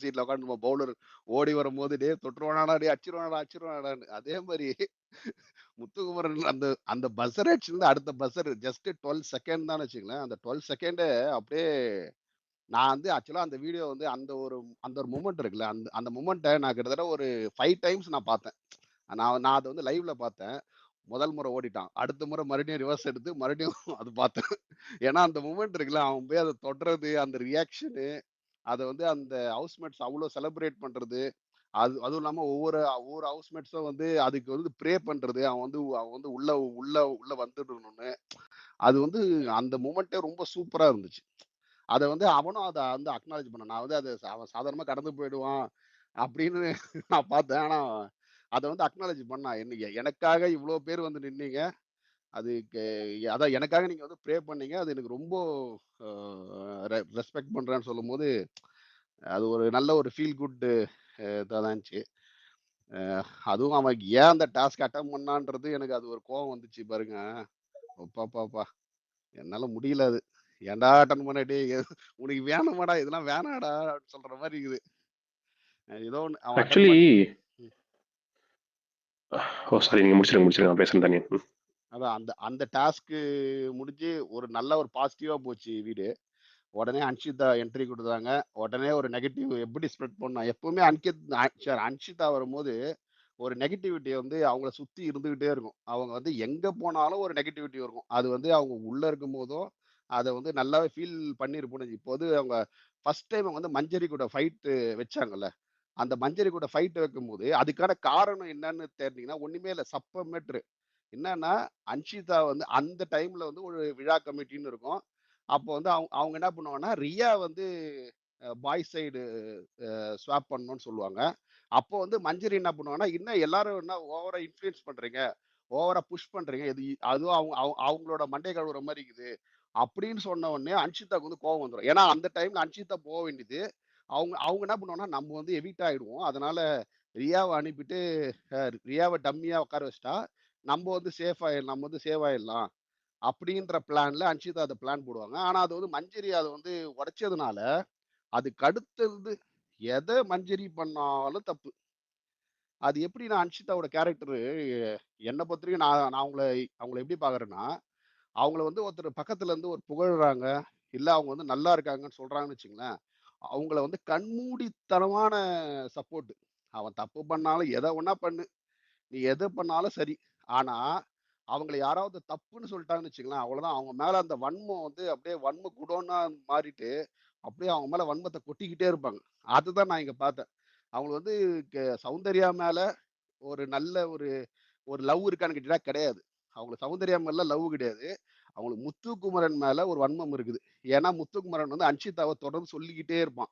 சீட்ல உட்காந்து நம்ம பவுலர் ஓடி வரும்போது, "டேய் தொட்டுருவானாடா, டேய் அடிச்சிருவானாடா, அடிச்சிருவானாடான்னு." அதே மாரி முத்துக்குமரன் அந்த அந்த பஸர் அடிச்சிருந்து அடுத்த பஸர் ஜஸ்ட் 12 செகண்ட் தான் வச்சுக்கங்களேன். அந்த 12 செகண்ட் அப்படியே நான் வந்து ஆக்சுவலா அந்த வீடியோ வந்து அந்த ஒரு மொமெண்ட் இருக்குல்ல, அந்த அந்த மொமெண்ட்ட நான் கிட்டத்தட்ட ஒரு 5 டைம்ஸ் நான் பார்த்தேன். நான் நான் அத வந்து லைவ்ல பார்த்தேன். முதல் முறை ஓடிட்டான். அடுத்த முறை மறுபடியும் ரிவர்ஸ் எடுத்து மறுபடியும் அது பார்த்தேன். ஏன்னா அந்த மொமெண்ட் இருக்குல்ல, அவன் போய் அத தொடுறது, அந்த ரியாக்ஷனு, அத வந்து அந்த ஹவுஸ்மேட்ஸ் அவ்ளோ செலிப்ரேட் பண்றது. அதுவும் இல்லாம ஒவ்வொரு ஒவ்வொரு ஹவுஸ்மேட்ஸும் வந்து அதுக்கு வந்து ப்ரே பண்றது. அவன் வந்து உள்ள உள்ள உள்ள வந்துடணும்னு. அது வந்து அந்த மொமெண்ட்டே ரொம்ப சூப்பரா இருந்துச்சு. அத வந்து அவனும் அத வந்து அக்னாலட்ஜ் பண்ணான். நான் வந்து அத அவன் சாதாரணமா கடந்து போயிடுவான் அப்படின்னு நான் பார்த்தேன். ஆனா அத வந்து அக்னாலட்ஜ் பண்ணான். எனக்காக இவ்ளோ பேர் வந்து நின்னீங்க. அதுக்கு அதான் எனக்காக நீங்க வந்து ப்ரே பண்ணீங்க. அது எனக்கு ரொம்ப அ ரெஸ்பெக்ட் பண்றேன்னு சொல்லும்போது, அது ஒரு நல்ல ஒரு ஃபீல் குட் இதா தான் இருந்துச்சு. அ அதுவும் அவன் ஏன் அந்த டாஸ்க் அட்டெம்ப்ட் பண்ணான்றது எனக்கு அது ஒரு கோவம் வந்துச்சு பாருங்க. அப்பப்பப்பா! என்னால முடியல அது. ஏன்டா அட்டெண்ட் பண்ண டேய் உனக்கு வேணுமாடா? இதெல்லாம் வேணாம்டா அப்படின்னு சொல்ற மாரி இருக்குது. ஏதோ ஒண்ணு அவன் அட்டெண்ட் ஆக்சுவலி பண்ணிட்டான். ம். ஓ! சாரி, நீங்க முடிச்சிருங்க, முடிச்சிருங்க. நான் பேசுறேன் தனியா. ம். அதான் அந்த அந்த டாஸ்க்கு முடிஞ்சு ஒரு நல்ல ஒரு பாசிட்டிவா போச்சு வீடு. உடனே அன்ஷிதா என்ட்ரி குடுத்தாங்க. உடனே ஒரு நெகட்டிவ் எப்படி ஸ்ப்ரெட் பண்ணணும். எப்பவுமே அன்ஷிதா வரும்போது, ஒரு நெகட்டிவிட்டி வந்து அவங்கள சுத்தி இருந்துகிட்டே இருக்கும். அவங்க வந்து எங்க போனாலும் ஒரு நெகட்டிவிட்டி இருக்கும். அது வந்து அவங்க உள்ள இருக்கும்போதும், அத வந்து நல்லாவே ஃபீல் பண்ணியிருப்போம். இப்போ வந்து அவங்க ஃபர்ஸ்ட் டைம் அவங்க வந்து மஞ்சரி கூட ஃபைட் வச்சாங்கல்ல. அந்த மஞ்சரி கூட ஃபைட் வைக்கும்போது, அதுக்கான காரணம் என்னன்னு தெரிஞ்சீங்கன்னா, ஒண்ணுமே இல்ல. சப்ப மேட்ரு. என்னன்னா, அன்ஷிதா வந்து அந்த டைம்ல வந்து ஒரு விழா கமிட்டின்னு இருக்கும். அப்போ வந்து அவங்க என்ன பண்ணுவாங்கன்னா, ரியா வந்து பாய்ஸ் சைடு ஸ்வாப் பண்ணணும்னு சொல்லுவாங்க. அப்போ வந்து மஞ்சரி என்ன பண்ணுவாங்கன்னா, "என்ன எல்லாரும் என்ன ஓவரா இன்ஃப்ளூயன்ஸ் பண்றீங்க? ஓவரா புஷ் பண்றீங்க. அதுவும் அவங்களோட மண்டைய கழுவுற மாரி இருக்குது." அப்படின்னு சொன்ன உடனே அன்ஷிதாக்கு வந்து கோவம் வந்துரும். ஏன்னா, அந்த டைம்ல அன்ஷிதா போ வேண்டியது. அவங்க அவங்க என்ன பண்ணுவாங்கன்னா, நம்ம வந்து எவிக்ட் ஆயிடுவோம். அதனால ரியாவ அனுப்பிட்டு ரியாவ டம்மியா உட்கார வச்சுட்டா, நம்ம வந்து சேவ் ஆயிடலாம். அப்படின்ற பிளான்ல அன்ஷிதா அத பிளான் போடுவாங்க. ஆனா அது வந்து மஞ்சரி அத வந்து உடைச்சதுனால, அதுக்கு அடுத்தது மஞ்சரி பண்ணாலும் தப்பு. அது எப்படின்னா அன்ஷிதாவோட கேரக்டரு என்ன பொறுத்தவரைக்கும் நான் நான் அவங்கள எப்படி பார்க்குறேன்னா, அவங்கள வந்து ஒருத்தர் பக்கத்துல இருந்து ஒரு புகழ்றாங்க, இல்ல அவங்க வந்து நல்லா இருக்காங்கன்னு சொல்றாங்கன்னு வச்சுக்கங்களேன், அவங்கள வந்து கண்மூடித்தனமான சப்போர்ட். அவன் தப்பு பண்ணாலும் எத வேணா பண்ணு. நீ எது பண்ணாலும் சரி. ஆனா, அவங்கள யாராவது தப்புன்னு சொல்லிட்டாங்கன்னு வச்சுக்கங்களேன், அவ்வளோதான். அவங்க மேல அந்த வன்மம் வந்து அப்படியே வன்ம குடோன்னா மாறிட்டு, அப்படியே அவங்க மேல வன்மத்த கொட்டிக்கிட்டே இருப்பாங்க. அதுதான் நான் இங்க பார்த்தேன். அவங்களுக்கு வந்து சௌந்தர்யா மேல ஒரு நல்ல ஒரு ஒரு லவ் இருக்கான்னு கேட்டீங்கன்னா கிடையாது. அவங்களுக்கு சௌந்தர்யா மேல லவ் கிடையாது. அவங்களுக்கு முத்துக்குமரன் மேல ஒரு வன்மம் இருக்குது. ஏன்னா, முத்துக்குமரன் வந்து அன்ஷிதாவ தொடர்ந்து சொல்லிக்கிட்டே இருப்பான்.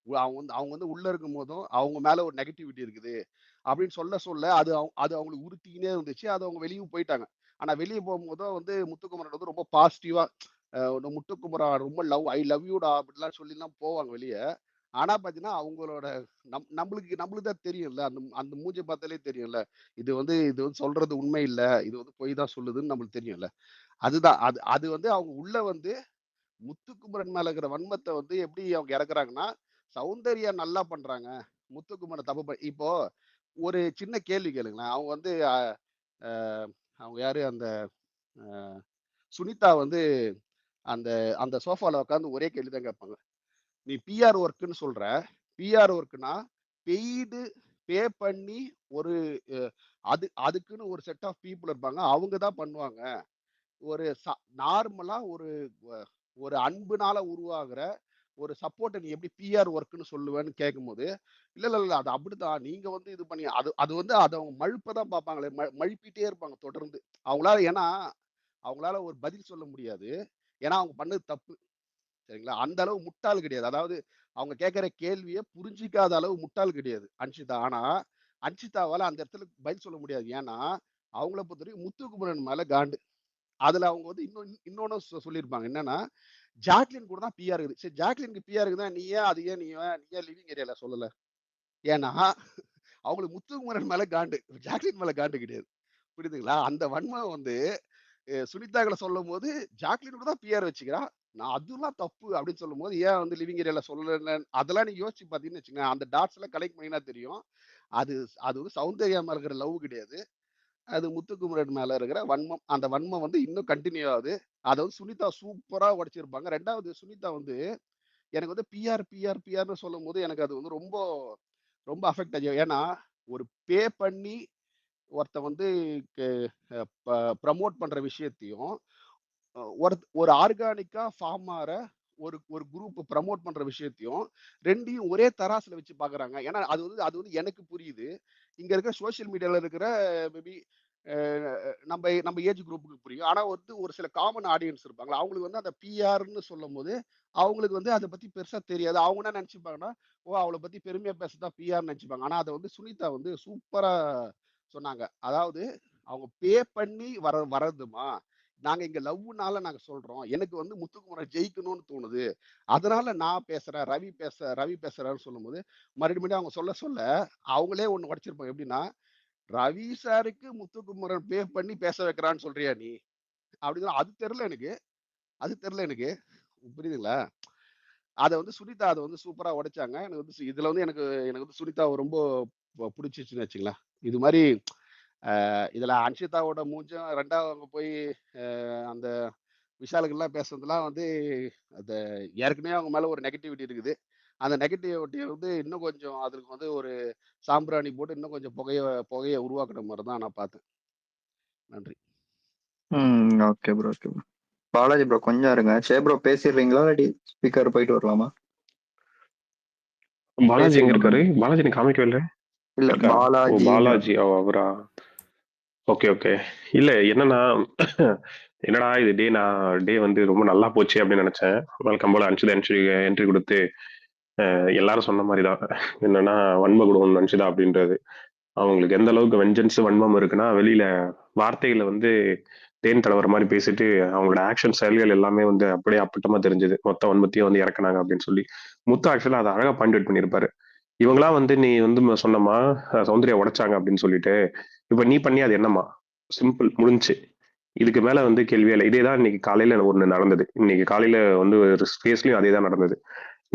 அவங்க வந்து உள்ள இருக்கும்போதும், அவங்க மேல ஒரு நெகட்டிவிட்டி இருக்குது. அப்படின்னு சொல்ல அது அவங்களுக்கு உறுத்திக்கினே இருந்துச்சு. அது அவங்க வெளியும் போயிட்டாங்க. ஆனா வெளிய போகும்போதும் வந்து முத்துக்குமரன் வந்து ரொம்ப பாசிட்டிவா முத்துக்குமரா ரொம்ப ஐ லவ் யூடா அப்படிலாம் சொல்லிலாம் போவாங்க வெளிய. ஆனா பார்த்தீங்கன்னா, அவங்களோட நம்மளுக்கு தான் தெரியும்ல. அந்த அந்த மூஞ்ச பார்த்தாலே தெரியும்ல. இது வந்து சொல்றது உண்மை இல்ல. இது வந்து பொய் தான் சொல்லுதுன்னு நம்மளுக்கு தெரியும்ல. அதுதான். அது அது வந்து அவங்க உள்ள வந்து முத்துக்குமரன் மேல இருக்கிற வன்மத்த வந்து எப்படி அவங்க இறக்குறாங்கன்னா, சௌந்தர்யா நல்லா பண்றாங்க. முத்துக்குமரன் தப்பு இப்போ ஒரு சின்ன கேள்வி கேளுங்களேன். அவங்க வந்து அ அவங்க யாரு அந்த அ சுனிதா வந்து அந்த அந்த சோஃபால உட்கார்ந்து ஒரே கேள்வி தான் கேட்பாங்க. "நீ பிஆர் ஒர்க்ன்னு சொல்ற. பிஆர் ஒர்க்னா பெய்டு பே பண்ணி ஒரு அ அதுக்குன்னு ஒரு செட் ஆஃப் பீப்பிள் இருப்பாங்க. அவங்க தான் பண்ணுவாங்க. ஒரு நார்மலா ஒரு அன்புனால உருவாகுற ஒரு சப்போர்ட்ட நீ எப்படி பிஆர் ஒர்க்ன்னு சொல்லுவேன்னு கேட்கும்போது, இல்ல. அது அப்படித்தான். நீங்க வந்து இது பண்ணி அது வந்து அத அவங்க மழுப்ப தான் பார்ப்பாங்களே, மழுப்பிட்டே இருப்பாங்க தொடர்ந்து. ஏன்னா, அவங்களால ஒரு பதில் சொல்ல முடியாது. ஏன்னா, அவங்க பண்ணது தப்பு. சரிங்களா? அந்த அளவு முட்டாள் கிடையாது. அதாவது அவங்க கேட்கிற கேள்விய புரிஞ்சிக்காத அளவு முட்டாள் கிடையாது அன்ஷிதா. ஆனா, அன்ஷிதாவால அந்த இடத்துல பதில் சொல்ல முடியாது. ஏன்னா, அவங்கள பொறுத்தவரைக்கும் முத்துக்குமரன் மேல காண்டு. அதுல அவங்க வந்து இன்னொன்னும் சொல்லியிருப்பாங்க. என்னன்னா, ஜாக்லின் கூட தான் பிஆர் இருக்குது. சரி ஜாக்லின்க்கு பிஆர் இருக்குதுன்னா, நீ ஏன் லிவிங் ஏரியால சொல்லல? ஏன்னா, அவங்களுக்கு முத்துக்குமரன் மேல காண்டு. ஜாக்லின் மேல காண்டு கிடையாது. புரியுதுங்களா? அந்த வன்மம் வந்து சுனிதாக்கள சொல்லும்போது, ஜாக்லின் கூட தான் பிஆர் வச்சுக்கிறா. நான் அதெல்லாம் தப்பு அப்படின்னு சொல்லும்போது, ஏன் வந்து லிவிங் ஏரியால சொல்லல அதெல்லாம் நீங்க யோசிச்சு பார்த்தீங்கன்னு வச்சுக்கங்களேன், அந்த டாட்ஸ் எல்லாம் கலெக்ட் பண்ணீங்கன்னா தெரியும். அது அது வந்து சௌந்தர்யா மேல இருக்கிற லவ் கிடையாது. அது முத்துக்குமரன் மேல இருக்கிற வன்மம். அந்த வன்மம் வந்து இன்னும் கன்டின்யூ ஆகுது. அத வந்து சுனிதா சூப்பரா உடைச்சிருப்பாங்க. 2வது சுனிதா வந்து எனக்கு வந்து பிஆர்ன்னு சொல்லும்போது எனக்கு அது வந்து ரொம்ப ரொம்ப அஃபெக்ட் ஆச்சு. ஏன்னா, ஒரு பே பண்ணி ஒருத்தன் வந்து க அ ப ப்ரமோட் பண்ற விஷயத்தையும், ஒரு ஆர்கானிக்கா ஃபார்ம் ஆற ஒரு ஒரு குரூப் ப்ரமோட் பண்ற விஷயத்தையும் 2யும் ஒரே தராசுல வச்சு பார்க்குறாங்க. ஏன்னா, அது வந்து எனக்கு புரியுது. இங்க இருக்கிற சோசியல் மீடியால இருக்கிற மேபி அ நம்ம ஏஜ் குரூப்புக்கு புரியும். ஆனா வந்து ஒரு சில காமன் ஆடியன்ஸ் இருப்பாங்கல்ல, அவங்களுக்கு வந்து அந்த பிஆர்ன்னு சொல்லும்போது, அவங்களுக்கு வந்து அத பத்தி பெருசா தெரியாது. அவங்க என்ன நெனச்சுப்பாங்கன்னா, ஓ! அவள பத்தி பெருமையா பேசுறதா பிஆர்ன்னு நெனச்சுப்பாங்க. ஆனா அத வந்து சுனிதா வந்து சூப்பரா சொன்னாங்க. அதாவது அவங்க பே பண்ணி வர்றதுமா, நாங்க இங்க லவ்வுனால நாங்க சொல்றோம். எனக்கு வந்து முத்துக்குமரன் ஜெயிக்கணும்னு தோணுது. அதனால நான் பேசுறேன். ரவி பேசுறாருன்னு சொல்லும்போது, மறுபடியும் அவங்க சொல்ல சொல்ல அவங்களே ஒண்ணு உடைச்சிருப்பாங்க. எப்படின்னா, "ரவி சாருக்கு முத்துக்குமரன் பே பண்ணி பேச வைக்கிறான்னு சொல்றியா நீ?" அப்படின்னு அது தெரியல எனக்கு. அது தெரியல எனக்கு. புரியுதுங்களா? அத வந்து சூப்பரா உடைச்சாங்க. எனக்கு வந்து இதுல வந்து எனக்கு எனக்கு வந்து சுனிதாவ ரொம்ப புடிச்சிருச்சுன்னு வச்சுக்கங்களேன். இது மாரி இதுல அன்ஷிதாவோட மூஞ்சும் 2வது அவங்க போய் அந்த விஷாலுக்கெல்லாம் பேசுனதெல்லாம் வந்து அது ஏற்கனவே அவங்க மேல ஒரு நெகட்டிவிட்டி இருக்குது. அந்த நெகட்டிவிட்டிய வந்து இன்னும் கொஞ்சம் அதுக்கு வந்து ஒரு சாம்பிராணி போட்டு இன்னும் கொஞ்சம் புகைய உருவாக்குன மாரி தான் நான் பார்த்தேன். நன்றி. Okay bro, okay bro. Balaji bro கொஞ்சம் இருங்க. ப்ரோ பேசிடுறீங்களா? இல்லாட்டி ஸ்பீக்கர் போயிட்டு வரலாமா? பாலாஜி எங்க பேசிருங்க ப்ரோ. இருக்காரு? பாலாஜி எனக்கு காமிக்கவே இல்ல. இல்ல இருக்காரா? ஓ பாலாஜி. பாலாஜி. ஓ அவரா? Okay, okay. இல்ல என்னன்னா, என்னடா இது டே வந்து ரொம்ப நல்லா போச்சு அப்படின்னு நினைச்சேன். வழக்கம் போல அன்ஷிதா என்ட்ரி குடுத்து, எல்லாரும் சொன்ன மாரி தான். என்னன்னா, வன்ம குணம் அன்ஷிதா அப்படின்றது. அவங்களுக்கு எந்த அளவுக்கு வெஞ்சன்ஸ், வன்மம் இருக்குன்னா, வெளியில வார்த்தைகள வந்து தேன் தடவற மாரி பேசிட்டு, அவங்களோட ஆக்ஷன் செயல்கள் எல்லாமே வந்து அப்படியே அப்பட்டமா தெரிஞ்சது. மொத்த வன்மத்தையும் வந்து இறக்குனாங்க அப்படின்னு சொல்லி. முத்து ஆக்சுவலா அத அழகா பாயிண்ட் அவுட் பண்ணியிருப்பாரு. இவங்களா வந்து நீ வந்து சொன்னம்மா, சௌந்தர்யா உடைச்சாங்க அப்படின்னு சொல்லிட்டு, இப்ப நீ பண்ணியா அது என்னம்மா? சிம்பிள் முடிஞ்சுச்சு. இதுக்கு மேல வந்து கேள்வியே இல்ல. இதே தான் இன்னைக்கு காலையில ஒண்ணு நடந்தது. இன்னைக்கு காலையில வந்து ஒரு ஸ்பேஸ்லயும் அதே தான் நடந்தது.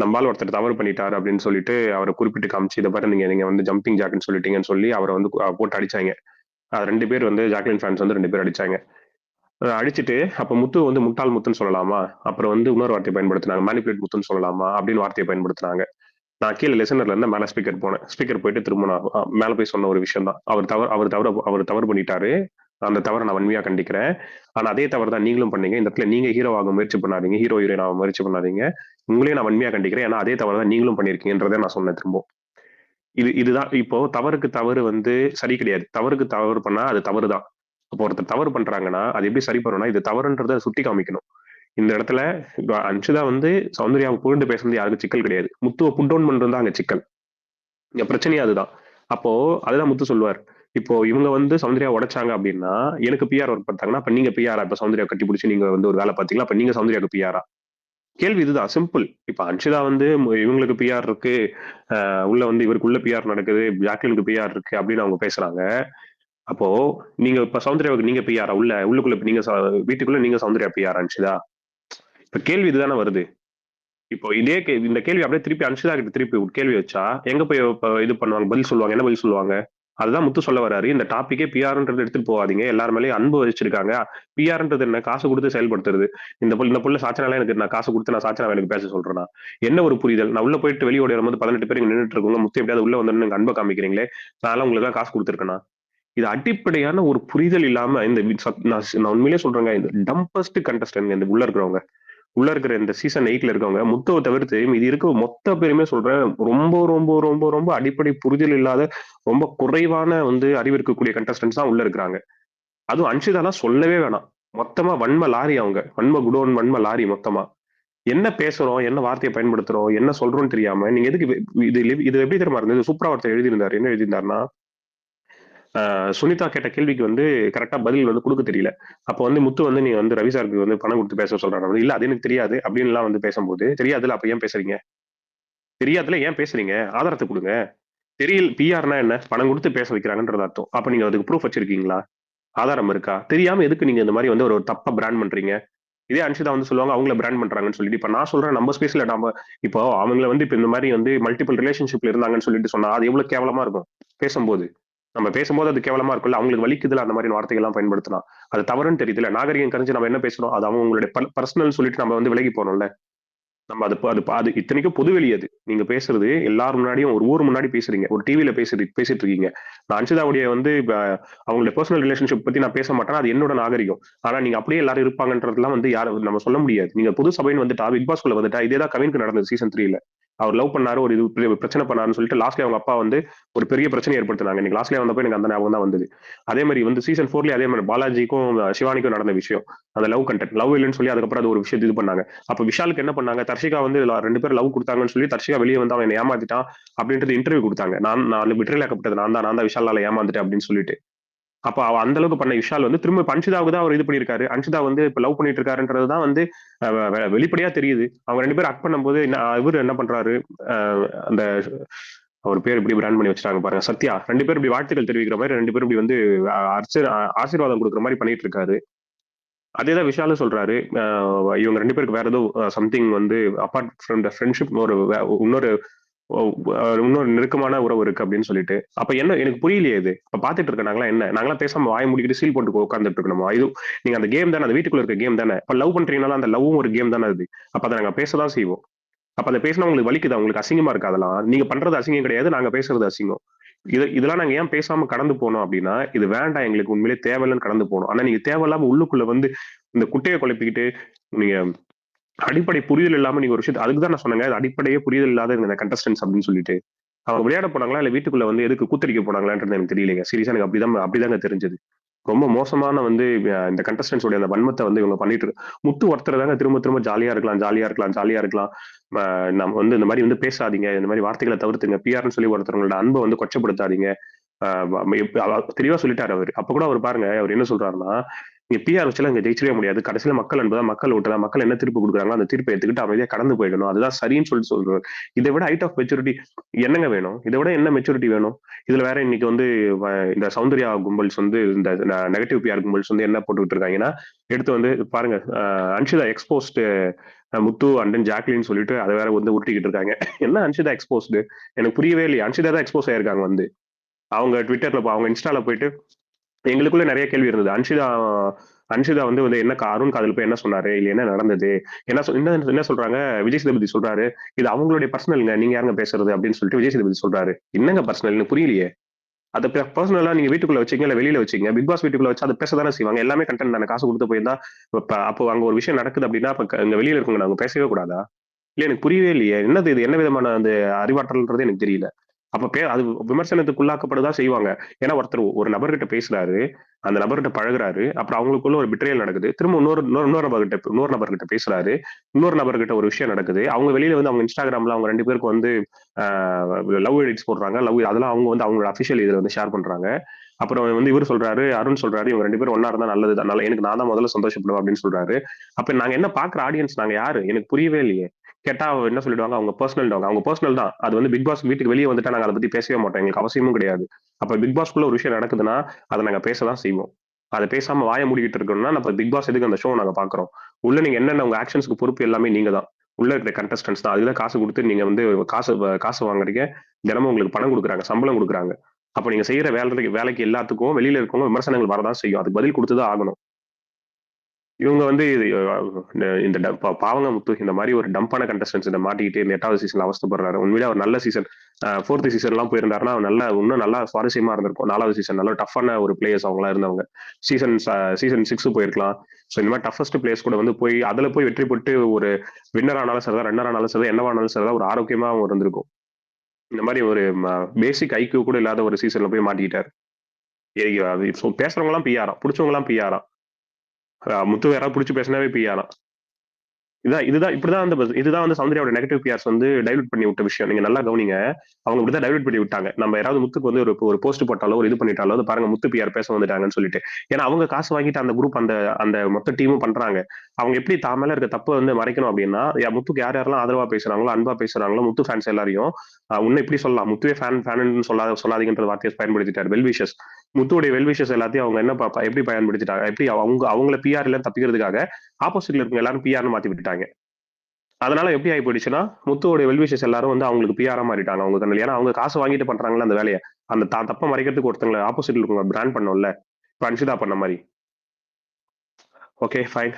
நம்ம ஆள் ஒருத்தர் தவறு பண்ணிட்டாரு அப்படின்னு சொல்லிட்டு, அவர குறிப்பிட்டு காமிச்சு, இத பாரு நீங்க நீங்க வந்து ஜம்பிங் ஜாக்ன்னு சொல்லிட்டீங்கன்னு சொல்லி, அவர வந்து போட்டு அடிச்சாய்ங்க. 2 பேர் வந்து ஜாக்லின் ஃபேன்ஸ் வந்து 2 பேர் அடிச்சாங்க. அடிச்சுட்டு, அப்ப முத்து வந்து முட்டாள் முத்துன்னு சொல்லலாமா? அப்புறம் வந்து இன்னொரு வார்த்தைய பயன்படுத்துனாங்க. மேனிபுலேட் முத்துன்னு சொல்லலாமா? அப்படின்னு வார்த்தைய பயன்படுத்துனாங்க. நான் கீழ லிசனர்ல இருந்து மேல ஸ்பீக்கர் போனேன். ஸ்பீக்கர் போயிட்டு திரும்ப நான் மேல போய் சொன்ன ஒரு விஷயம் தான். அவர் தவறு பண்ணிட்டாரு. அந்த தவற நான் வன்மையா கண்டிக்கிறேன். ஆனா அதே தவறு தான் நீங்களும் பண்ணீங்க. இந்த இடத்துல நீங்க ஹீரோவாக முயற்சி பண்ணாதீங்க. ஹீரோயின் ஆக முயற்சி பண்ணாதீங்க. உங்களையும் நான் வன்மையா கண்டிக்கிறேன். ஏன்னா அதே தவறு தான் நீங்களும் பண்ணியிருக்கீங்கன்றத நான் சொன்னேன் திரும்பவும். இதுதான் இப்போ தவறுக்கு தவறு வந்து சரி கிடையாது. தவறுக்கு தவறு பண்ணா அது தவறு தான். அப்போ ஒருத்தர் தவறு பண்றாங்கன்னா, அது எப்படி சரி பண்ணணும்னா, இது தவறுன்றத சுட்டி காமிக்கணும். இந்த இடத்துல இப்ப அன்ஷிதா வந்து சௌந்தர்யாவ புகழ்ந்து பேசுனது யாருக்கும் சிக்கல் கிடையாது. முத்துவ புட் டவுன் பண்றது தான் அங்க சிக்கல். இங்க பிரச்சனையே அதுதான். அப்போ அதுதான் முத்து சொல்லுவார். இப்போ இவங்க வந்து சௌந்தர்யாவ உடைச்சாங்க அப்டின்னா, எனக்கு பிஆர் ஒர்க் பார்த்தாங்கன்னா, அப்ப நீங்க பிஆரா? இப்ப சௌந்தர்யாவ கட்டிப்புடிச்சு நீங்க வந்து ஒரு வேல பார்த்தீங்களா? அப்ப நீங்க சௌந்தர்யாவுக்கு பிஆரா? கேள்வி இதுதான் சிம்பிள். இப்ப அன்ஷிதா வந்து இவங்களுக்கு பிஆர் இருக்கு. உள்ள வந்து இவருக்குள்ள பிஆர் நடக்குது. ஜாக்லினுக்கு பிஆர் இருக்கு அப்படின்னு அவங்க பேசுறாங்க. அப்போ நீங்க இப்ப சௌந்தர்யாவுக்கு நீங்க பிஆரா? உள்ளுக்குள்ள இப்ப நீங்க வீட்டுக்குள்ள நீங்க சௌந்தர்யா பிஆரா அன்ஷிதா? இப்ப கேள்வி இதுதானே வருது. இப்போ இந்த கேள்வி அப்படியே திருப்பி அன்ஷிதா கிட்ட திருப்பி ஒரு கேள்வி வச்சா, எங்க போய் இது பண்ணுவாங்க? பதில் சொல்லுவாங்க. என்ன பதில் சொல்லுவாங்க? அதுதான் முத்து சொல்ல வராரு. இந்த டாபிக்கே பிஆர்ன்றது எடுத்துட்டு போகாதீங்க. எல்லார் மேலயும் அன்பு வச்சிருக்காங்க. பிஆர்ன்றது என்ன? காசு குடுத்து செயல்படுத்துறது. இந்த புள்ள சாச்சனால எனக்கு நான் காசு குடுத்து நான் சாச்சனாவ எனக்கு பேச சொல்றேனா? என்ன ஒரு புரிதல்? நான் உள்ள போயிட்டு வெளிய ஓடி வரும்போது 18 பேர் இங்க நின்னுட்டு இருக்கவங்க, முத்து எப்படியாவது உள்ள வந்தோனே எனக்கு அன்ப காமிக்கிறீங்களே, நான்லாம் உங்களுக்கெல்லாம் காசு குடுத்துருக்கேனா? இது அடிப்படையான ஒரு புரிதல் இல்லாம இந்த நான் உண்மையிலேயே சொல்றேங்க. இந்த டம்பஸ்ட் கண்டஸ்டன்ட்ங்க இந்த உள்ள இருக்கிறவங்க. உள்ள இருக்கிற இந்த சீசன் 8ல இருக்கவங்க முத்துவ தவிர்த்து மீதி இருக்க மொத்த பேருமே சொல்றேன். ரொம்ப, ரொம்ப, ரொம்ப, ரொம்ப அடிப்படை புரிதல் இல்லாத, ரொம்ப குறைவான வந்து அறிவு இருக்கக்கூடிய கண்டஸ்டன்ட்ஸ் தான் உள்ள இருக்கிறாங்க. அதுவும் அன்ஷிதாலாம் சொல்லவே வேணாம். மொத்தமா வன்ம லாரி அவங்க. வன்ம குடோன், வன்ம லாரி மொத்தமா. என்ன பேசுறோம்? என்ன வார்த்தைய பயன்படுத்துறோம்? என்ன சொல்றோம்ன்னு தெரியாம, நீங்க எதுக்கு இது எப்படி தெரியுமா இருந்தது? சூப்பரா ஒருத்தர் எழுதியிருந்தாரு. என்ன எழுதியிருந்தாருன்னா, சுனிதா கேட்ட கேள்விக்கு வந்து கரெக்ட்டா பதில் வந்து குடுக்க தெரியல. அப்ப வந்து முத்து வந்து நீங்க வந்து ரவி சாருக்கு வந்து பணம் குடுத்து பேச சொல்றாரு. இல்ல அது எனக்கு தெரியாது அப்டின்னுலாம் வந்து பேசும்போது, தெரியாதுல்ல அப்ப ஏன் பேசுறீங்க? தெரியாதுல ஏன் பேசுறீங்க? ஆதாரத்த குடுங்க. பிஆர்னா என்ன? பணம் குடுத்து பேச வைக்கிறாங்கன்றது அர்த்தம். அப்ப நீங்க அதுக்கு ப்ரூஃப் வச்சிருக்கீங்களா? ஆதாரம் இருக்கா? தெரியாம எதுக்கு நீங்க இந்த மாரி வந்து ஒரு தப்பா பிராண்ட் பண்றீங்க? இதே அன்ஷிதா வந்து சொல்லுவாங்க அவங்கள பிராண்ட் பண்றாங்கன்னு சொல்லிட்டு. இப்ப நான் சொல்றேன் நம்ம ஸ்பேஸ்ல நம்ம இப்போ அவங்கள வந்து இப்ப இந்த மாதிரி வந்து மல்டிபிள் ரிலேஷன்ஷிப்ல இருந்தாங்கன்னு சொல்லிட்டு சொன்னா அது எவ்வளவு கேவலமா இருக்கும் பேசும்போது. நம்ம பேசும்போது அது கேவலமா இருக்கும்ல, அவங்களுக்கு வலிக்குதுல அந்த மாதிரி வார்த்தைகள் எல்லாம் பயன்படுத்தினா அது தவறுன்னு தெரியுதுல. நாகரிகம் கரைஞ்சு நம்ம என்ன பேசுறோம் அது அவங்களுடைய பர்சனல் சொல்லிட்டு நம்ம வந்து விலகி போறோம்ல. நம்ம அது இத்தனைக்கும் பொதுவெளி அது. நீங்க பேசுறது எல்லாரும் முன்னாடியும் ஒரு ஊர் முன்னாடி பேசுறீங்க. ஒரு டிவில பேசிட்டு இருக்கீங்க. நான் அன்ஷிதாவுடைய வந்து அவங்களுடைய பர்சனல் ரிலேஷன்ஷிப் பத்தி நான் பேச மாட்டேன். அது என்னோட நாகரிகம். ஆனா நீங்க அப்படியே எல்லாரும் இருப்பாங்கன்றதுலாம் வந்து யாரும் நம்ம சொல்ல முடியாது. நீங்க புது சபைன்னு வந்துட்டா, பிக் பாஸ்குள்ள வந்துட்டா இதேதான் கவினுக்கு நடந்தது சீசன் 3ல. அவர் லவ் பண்ணாரு, ஒரு இது பிரச்சனை பண்ணாருன்னு சொல்லிட்டு லாஸ்ட்ல அவங்க அப்பா வந்து ஒரு பெரிய பிரச்சனை ஏற்படுத்தினாங்க. இன்னைக்கு லாஸ்ட்ல வந்தப்போ எனக்கு அந்த ஞாபகம் தான் வந்தது. அதே மாதிரி வந்து சீசன் 4லயே அதே மாதிரி பாலாஜிக்கும் சிவானிக்கும் நடந்த விஷயம். அந்த லவ் கண்டென்ட் லவ் இல்லைன்னு சொல்லி அதுக்கப்புறம் அது ஒரு விஷயத்தை இது பண்ணாங்க. அப்ப விஷாலுக்கு என்ன பண்ணாங்க, தர்ஷிகா வந்து 2 பேரும் லவ் கொடுத்தாங்கன்னு சொல்லி தர்ஷிகா வெளியே வந்து அவன் ஏமாத்திட்டான் அப்படின்றது இன்டர்வியூ கொடுத்தாங்க. நான் விட்டுலாக்கப்பட்டது நான் தான் விஷாலால ஏமாந்துட்டேன் அப்படின்னு சொல்லிட்டு. அப்ப அவ அந்த அளவுக்கு பண்ண விஷால் வந்து திரும்ப அன்ஷிதாவுக்கு தான் அவர் இது பண்ணிருக்காரு. அன்ஷிதா வந்து இப்ப லவ் பண்ணிட்டு இருக்காருன்றதுதான் வந்து வெளிப்படையா தெரியுது. அவங்க 2 பேரும் அக்ட் பண்ணும்போது இவரு என்ன பண்றாரு, அந்த அவர் பேர் இப்படி பிராண்ட் பண்ணி வச்சிருக்காங்க பாருங்க, சத்யா. 2 பேரும் இப்படி வாழ்த்துக்கள் தெரிவிக்கிற மாதிரி 2 பேரும் இப்படி வந்து ஆசீர்வாதம் கொடுக்குற மாதிரி பண்ணிட்டு இருக்காரு. அதேதான் விஷாலும் சொல்றாரு. இவங்க 2 பேருக்கு வேற ஏதோ சம்திங் வந்து அபார்ட் ஃப்ரம் த ஃப்ரெண்ட்ஷிப் இன்னொரு இன்னொரு நெருக்கமான உறவு இருக்கு அப்படின்னு சொல்லிட்டு. அப்ப என்ன எனக்கு புரியலையே இது. அப்ப பாத்துட்டு இருக்க நாங்களாம் பேசாம வாய் மூடிக்கிட்டு சீல் போட்டு உட்கார்ந்துட்டு இருக்கணுமா? இது நீங்க அந்த கேம் தானே, அந்த வீட்டுக்குள்ள இருக்க கேம் தானே. இப்ப லவ் பண்றீங்கனால அந்த லவ்வும் ஒரு கேம் தானே அது. அப்ப அதை நாங்க பேசதான் செய்வோம். அப்ப அதை பேசினா உங்களுக்கு வலிக்குதா? உங்களுக்கு அசிங்கமா இருக்கு அதெல்லாம்? நீங்க பண்றது அசிங்கம் கிடையாது, நாங்க பேசுறது அசிங்கம். இதெல்லாம் நாங்க ஏன் பேசாம கடந்து போனோம் அப்படின்னா, இது வேண்டாம் எங்களுக்கு உண்மையிலே தேவையில்லைன்னு கடந்து போனோம். ஆனா நீங்க தேவையில்லாம உள்ளுக்குள்ள வந்து இந்த குட்டையை குழப்பிக்கிட்டு நீங்க அடிப்படை புரிதல் இல்லாம நீங்க ஒரு விஷயத்தை அதுக்கு தான் நான் சொன்னேங்க, அது அடிப்படையே புரிதல் இல்லாத இந்த கண்டஸ்டன்ஸ் அப்படின்னு சொல்லிட்டு. அவங்க விளையாட போனாங்களா இல்ல வீட்டுக்குள்ள வந்து எதுக்கு கூத்தடிக்க போனாங்களான்றது எனக்கு தெரியலைங்க. சீரியஸா எனக்கு அப்படிதாங்க தெரிஞ்சது. ரொம்ப மோசமான வந்து இந்த கண்டஸ்டன்ஸோட அந்த வன்மத்தை வந்து இவங்க பண்ணிட்டு முத்து ஒருத்தர் தாங்க திரும்ப திரும்ப ஜாலியா இருக்கலாம், ஜாலியா இருக்கலாம், ஜாலியா இருக்கலாம். நம்ம வந்து இந்த மாதிரி வந்து பேசாதீங்க, இந்த மாதிரி வார்த்தைகளை தவிர்த்துங்க, பிஆர்னு சொல்லி ஒருத்தவங்களோட அன்பை வந்து கொச்சப்படுத்தாதீங்க. தெளிவா சொல்லிட்டாரு அவரு. அப்ப கூட அவர் பாருங்க, அவர் என்ன சொல்றாருன்னா, நீங்க பிஆர் வச்சுலாம் இங்க ஜெயிச்சிடவே முடியாது. கடைசியில மக்கள் அன்புதான், மக்கள் ஓட்டுதான், மக்கள் என்ன தீர்ப்பு கொடுக்குறாங்களோ அந்த தீர்ப்பை எடுத்துக்கிட்டு அமைதியா கடந்து போயிடணும். அதுதான் சரின்னு சொல்றாரு. இதை விட ஹைட் ஆஃப் மெச்சூரிட்டி என்னங்க வேணும்? இதை விட என்ன மெச்சூரிட்டி வேணும்? இதுல வேற இன்னைக்கு வந்து இந்த சௌந்தர்யா கும்பல்ஸ் வந்து இந்த நெகட்டிவ் பிஆர் கும்பல்ஸ் வந்து என்ன போட்டுக்கிட்டு இருக்காங்கன்னா, எடுத்து வந்து பாருங்க, Anshitha exposed Muthu and then ஜாக்லின்னு சொல்லிட்டு அதை வேற வந்து உருட்டிக்கிட்டு இருக்காங்க. என்ன அன்ஷிதா எக்ஸ்போஸ்டு? எனக்கு புரியவே இல்லையா? அன்ஷிதா தான் எக்ஸ்போஸ் ஆயிருக்காங்க வந்து. அவங்க ட்விட்டர்ல அவங்க இன்ஸ்டால போயிட்டு எங்களுக்குள்ள நிறைய கேள்வி இருந்தது. அன்ஷிதா வந்து என்ன அருண் காதல் போய் என்ன சொன்னாரு, இல்ல என்ன நடந்தது, என்ன சொல்றாங்க, விஜய் சேதுபதி சொல்றாரு, இது அவங்களுடைய பர்சனல்ங்க, நீங்க யாருங்க பேசுறது அப்படின்னு சொல்லிட்டு விஜய் சேதுபதி சொல்றாரு. என்னங்க பர்சனல் புரியலையே. அதை பர்சனலா நீங்க வீட்டுக்குள்ள வச்சீங்க இல்ல வெளியில வச்சீங்க, பிக் பாஸ் வீட்டுக்குள்ள வச்சு அதை பேசதானே செய்வாங்க. எல்லாமே கண்டென்ட் தானே, காசு கொடுத்து போயிருந்தா அப்போ அங்க ஒரு விஷயம் நடக்குது அப்படின்னா இங்க வெளியில இருக்கவங்க நாங்க பேசவே கூடாதா? இல்ல எனக்கு புரியவே இல்லையே. என்னது இது? என்ன விதமான அந்த அறிவாற்றல்ன்றது எனக்கு தெரியல. அப்ப அது விமர்சனத்துக்குள்ளாக்கப்படுதான் செய்வாங்க. ஏன்னா ஒருத்தர் ஒரு நபர்கிட்ட பேசுறாரு, அந்த நபர்கிட்ட பழகுறாரு, அப்புறம் அவங்களுக்குள்ள ஒரு பிட்ரேயல் நடக்குது. திரும்ப இன்னொரு நபர்கிட்ட பேசுறாரு, இன்னொரு நபர்கிட்ட ஒரு விஷயம் நடக்குது. அவங்க வெளியில வந்து அவங்க இன்ஸ்டாகிராம்ல அவங்க 2 பேருக்கு வந்து லவ் எடிட்ஸ் போடுறாங்க. அதெல்லாம் அவங்க வந்து அவங்களோட அபிஷியல் இதுல வந்து ஷேர் பண்றாங்க. அப்புறம் வந்து இவர் சொல்றாரு, அருண் சொல்றாரு, இவங்க 2 பேரும் ஒண்ணா இருந்தா நல்லதுதான், எனக்கு நான் தான் முதல்ல சந்தோஷப்படுவேன் அப்படின்னு சொல்றாரு. அப்ப நாங்க என்ன பாக்குற ஆடியன்ஸ் நாங்க யாரு? எனக்கு புரியவே இல்லையே. கேட்டா என்ன சொல்லிடுவாங்க, அவங்க பர்சனல் அவங்க பர்சனல் தான். அது வந்து பிக் பாஸ் வீட்டுக்கு வெளியே வந்துட்டா நாங்க அதை பத்தி பேசவே மாட்டோம், எங்களுக்கு அவசியமும் கிடையாது. அப்ப பிக் பாஸ்க்குள்ள ஒரு விஷயம் நடக்குதுன்னா அதை நாங்க பேசதான் செய்வோம். அதை பேசாம வாய மூடிக்கிட்டு இருக்கணும்னா நம்ம பிக் பாஸ் எதுக்கு அந்த ஷோ நாங்க பாக்குறோம்? உள்ள நீங்க என்னென்ன உங்க ஆக்ஷன்ஸ்க்கு பொறுப்பு எல்லாமே நீங்க தான். உள்ள இருக்கிற கண்டஸ்டன்ஸ் தான். அதுதான் காசு கொடுத்து நீங்க வந்து காசு வாங்குறீங்க. தினமும் உங்களுக்கு பணம் கொடுக்குறாங்க, சம்பளம் கொடுக்குறாங்க. அப்ப நீங்க செய்யற வேலைக்கு எல்லாத்துக்கும் வெளியில இருக்கவங்க விமர்சனங்கள் வரதான் செய்யும். அதுக்கு பதில் கொடுத்துதான் ஆகணும். இவங்க வந்து இந்த பாவங்க முத்து இந்த மாதிரி ஒரு டம்பான கண்டஸ்டன்ஸ் இந்த மாட்டிக்கிட்டு இந்த 8வது சீசன்ல அவஸ்தப்படுறாரு. உண்மையிலே அவர் நல்ல சீசன் 4th சீசன் எல்லாம் போயிருந்தாருன்னா இன்னும் நல்லா சுவாரஸ்யமா இருந்திருக்கும். 4வது சீசன் நல்ல டஃப்பான ஒரு பிளேயர்ஸ் அவங்களா இருந்தவங்க. சீசன் 6 போயிருக்கலாம். ஸோ இந்த மாதிரி டஃபஸ்ட் பிளேயர்ஸ் கூட வந்து அதுல போய் வெற்றி பெற்று ஒரு வின்னர் ஆனாலும் சரிதான், ரன்னர் ஆனாலும் சரிதான், என்னவானாலும் சரிதான், ஒரு ஆரோக்கியமா அவங்க இருந்திருக்கும். இந்த மாதிரி ஒரு பேசிக் ஐக்கியூ கூட இல்லாத ஒரு சீசன்ல போய் மாட்டிக்கிட்டாரு. பேசுறவங்க எல்லாம் பிஆரா, பிடிச்சவங்க எல்லாம் பிஆரா. முத்து யாராவது பிடிச்சி பேசினாவே பிஆரா. இதுதான் வந்து சௌந்தர்யாவோட நெகட்டிவ் பிஆர்ஸ் வந்து டைவர்ட் பண்ணி விட்ட விஷயம். நீங்க நல்லா கவனிங்க. அவங்க இப்படிதான் டைவர்ட் பண்ணி விட்டாங்க. நம்ம யாராவது முத்துக்கு வந்து ஒரு போஸ்ட் போட்டாலோ ஒரு இது பண்ணிட்டாலோ அது பாருங்க முத்து பிஆர் பேச வந்துட்டாங்கன்னு சொல்லிட்டு. ஏன்னா அவங்க காசு வாங்கிட்டு அந்த குரூப் அந்த மொத்த டீமும் பண்றாங்க. அவங்க எப்படி தான் மேல இருக்க தப்பு வந்து மறைக்கணும் அப்படின்னா, முத்துக்கு யாரெல்லாம் ஆதரவா பேசுறாங்களோ, அன்பா பேசுறாங்களோ, முத்து ஃபேன்ஸ் எல்லாரையும் இன்னும் இப்படி சொல்லலாம், முத்துவே ஃபேன் சொல்லாதீங்கன்ற வார்த்தையை பயன்படுத்திட்டாரு. வெல் விஷஸ் முத்துவுடைய வெல்விஷஸ் எல்லாத்தையும் அவங்க என்ன எப்படி பயன்படுத்திட்டாங்க, எப்படி அவங்கள பிஆர் இல்ல தப்பிக்கிறதுக்காக ஆப்போசிட்ல இருக்க எல்லாரும் பிஆர்னு மாத்தி விட்டுட்டாங்க. அதனால எப்படி ஆகி போயிடுச்சுன்னா, முத்துவோட வெல்விஷஸ் எல்லாரும் வந்து அவங்களுக்கு பிஆரா மாறிட்டாங்க அவங்க கண்ணுல. ஏன்னா அவங்க காசு வாங்கிட்டு பண்றாங்கல்ல அந்த வேலையை. அந்த தப்ப மறைக்கிறதுக்கு ஒருத்தங்களை ஆப்போசிட்ல இருக்கவங்க பிராண்ட் பண்ணோம்ல, இப்ப அன்ஷிதா பண்ண மாதிரி. Okay fine.